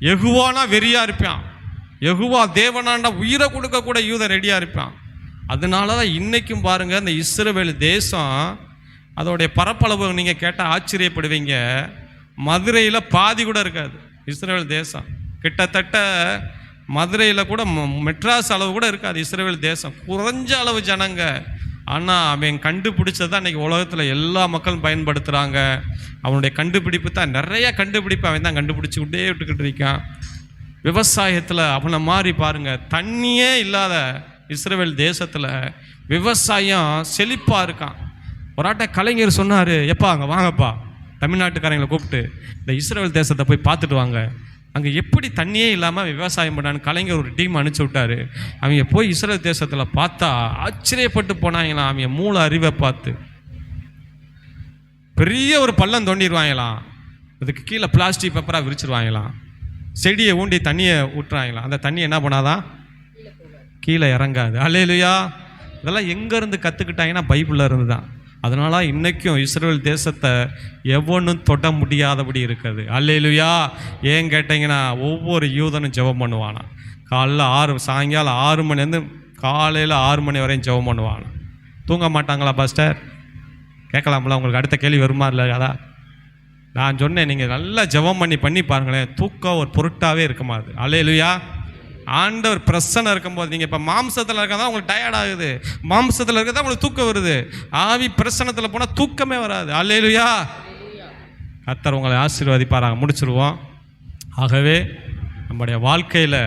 A: யெகோவானா வெறியாக இருப்பான். யெகோவா தேவனாண்டா உயிரை கொடுக்க கூட யூதன் ரெடியாக இருப்பான். அதனால தான் இன்றைக்கும் பாருங்கள், இந்த இஸ்ரவேல் தேசம் அதோடைய பரப்பளவு நீங்கள் கேட்டால் ஆச்சரியப்படுவீங்க. மதுரையில் பாதி கூட இருக்காது இஸ்ரவேல் தேசம். கிட்டத்தட்ட மதுரையில் கூட மெட்ராஸ் அளவு கூட இருக்காது இஸ்ரவேல் தேசம். குறைஞ்ச அளவு ஜனங்க. ஆனால் அவன் கண்டுபிடிச்சது தான் இன்றைக்கி உலகத்தில் எல்லா மக்களும் பயன்படுத்துகிறாங்க. அவனுடைய கண்டுபிடிப்பு தான், நிறைய கண்டுபிடிப்பு அவன் தான் கண்டுபிடிச்சிக்கிட்டே விட்டுக்கிட்டு இருக்கான். விவசாயத்தில் அவனை மாதிரி பாருங்கள், தண்ணியே இல்லாத இஸ்ரவேல் தேசத்தில் விவசாயம் செழிப்பாக இருக்கான். ஒரு ஆட்ட கலைஞர் சொன்னார், எப்பா அங்கே வாங்கப்பா, தமிழ்நாட்டுக்காரங்களை கூப்பிட்டு இந்த இஸ்ரவேல் தேசத்தை போய் பார்த்துட்டு வாங்க, அங்கே எப்படி தண்ணியே இல்லாமல் விவசாயம் பண்ணான்னு கலைஞர் ஒரு டீம் அனுப்பிச்சி விட்டார். அவங்க போய் இஸ்ரவேல் தேசத்தில் பார்த்தா ஆச்சரியப்பட்டு போனாங்களாம். அவங்க மூளை அறிவை பார்த்து பெரிய ஒரு பள்ளம் தோண்டிடுவாங்களாம், அதுக்கு கீழே பிளாஸ்டிக் பேப்பராக விரிச்சிருவாங்களாம், செடியை ஊண்டி தண்ணியை ஊட்டுறாங்களாம். அந்த தண்ணி என்ன பண்ணாதான் கீழே இறங்காது. அல்லேலூயா. இதெல்லாம் எங்கேருந்து கற்றுக்கிட்டாங்கன்னா பைபிளில் இருந்து தான். அதனால இன்றைக்கும் இஸ்ரவேல் தேசத்தை எவனும் தொட முடியாதபடி இருக்குது. அல்லேலூயா. ஏன் கேட்டிங்கன்னா, ஒவ்வொரு யூதனும் ஜெபம் பண்ணுவானா. சாயங்காலம் 6 மணிலேருந்து காலையில் 6 மணி வரையும் ஜெபம் பண்ணுவானா. தூங்க மாட்டாங்களா பாஸ்டர்? கேட்கலாம்ல, உங்களுக்கு அடுத்த கேள்வி வருமா இல்லை? அதான் நான் சொன்னேன், நீங்கள் நல்லா ஜெபம் பண்ணி பாருங்களேன், தூக்கம் ஒரு பொருட்டாகவே இருக்குமா அது. அல்லேலூயா. ஆண்டவர் பிரசன்னம் இருக்கும்போது, நீங்கள் இப்போ மாம்சத்தில் இருக்கதான் உங்களுக்கு டயர்ட் ஆகுது, மாம்சத்தில் இருக்கிறதா உங்களுக்கு தூக்கம் வருது. ஆவி பிரசன்னத்தில் போனால் தூக்கமே வராது. அல்லேலூயா. கர்த்தர் உங்களை ஆசீர்வதிப்பாராங்க. முடிச்சிருவோம். ஆகவே நம்முடைய வாழ்க்கையில்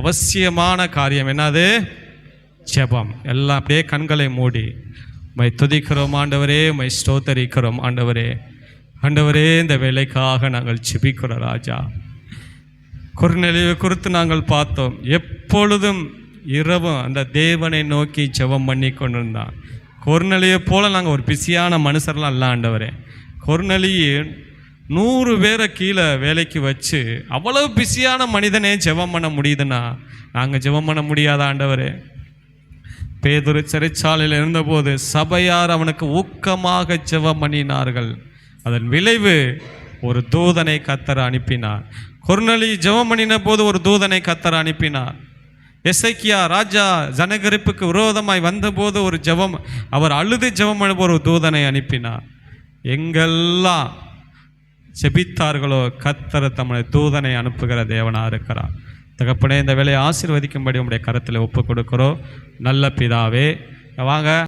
A: அவசியமான காரியம் என்னது? ஜெபம். எல்லாம் அப்படியே கண்களை மூடி மை துதிக்கிறோம் ஆண்டவரே, மை ஸ்தோத்தரிக்கிறோம் ஆண்டவரே. ஆண்டவரே, இந்த வேலைக்காக நாங்கள் ஜெபிக்கிறோம் ராஜா. கொர்நேலியுவை குறித்து நாங்கள் பார்த்தோம். எப்பொழுதும் இரவும் அந்த தேவனை நோக்கி ஜெபம் பண்ணி கொண்டிருந்தான். கொர்நேலியை போல நாங்கள் ஒரு பிஸியான மனுஷர்லாம் இல்லை ஆண்டவரே. கொர்நேலியை 100 பேரை கீழே வேலைக்கு வச்சு அவ்வளவு பிஸியான மனிதனே ஜெபம் பண்ண முடியுதுன்னா நாங்கள் ஜெபம் பண்ண முடியாத ஆண்டவரே? பேதுரு சிறைச்சாலையில் இருந்தபோது சபையார் அவனுக்கு ஊக்கமாக ஜெபம் பண்ணினார்கள். அதன் விளைவு ஒரு தூதனை கர்த்தர் அனுப்பினார். கொர்நேலி ஜெபம் பண்ணின போது ஒரு தூதனை கர்த்தர் அனுப்பினார். எசேக்கியா ராஜா ஜனகரிப்புக்கு விரோதமாய் வந்தபோது ஒரு ஜெபம், அவர் அழுது ஜெபம் பண்ண ஒரு தூதனை அனுப்பினார். எங்கெல்லாம் செபித்தார்களோ கர்த்தர் தம்முடைய தூதனை அனுப்புகிற தேவனாக இருக்கிறார். தகப்பனே, இந்த வேலையை ஆசீர்வதிக்கும்படி உங்களுடைய கரத்தில் ஒப்பு கொடுக்கிறோம். நல்ல பிதாவே, வாங்க.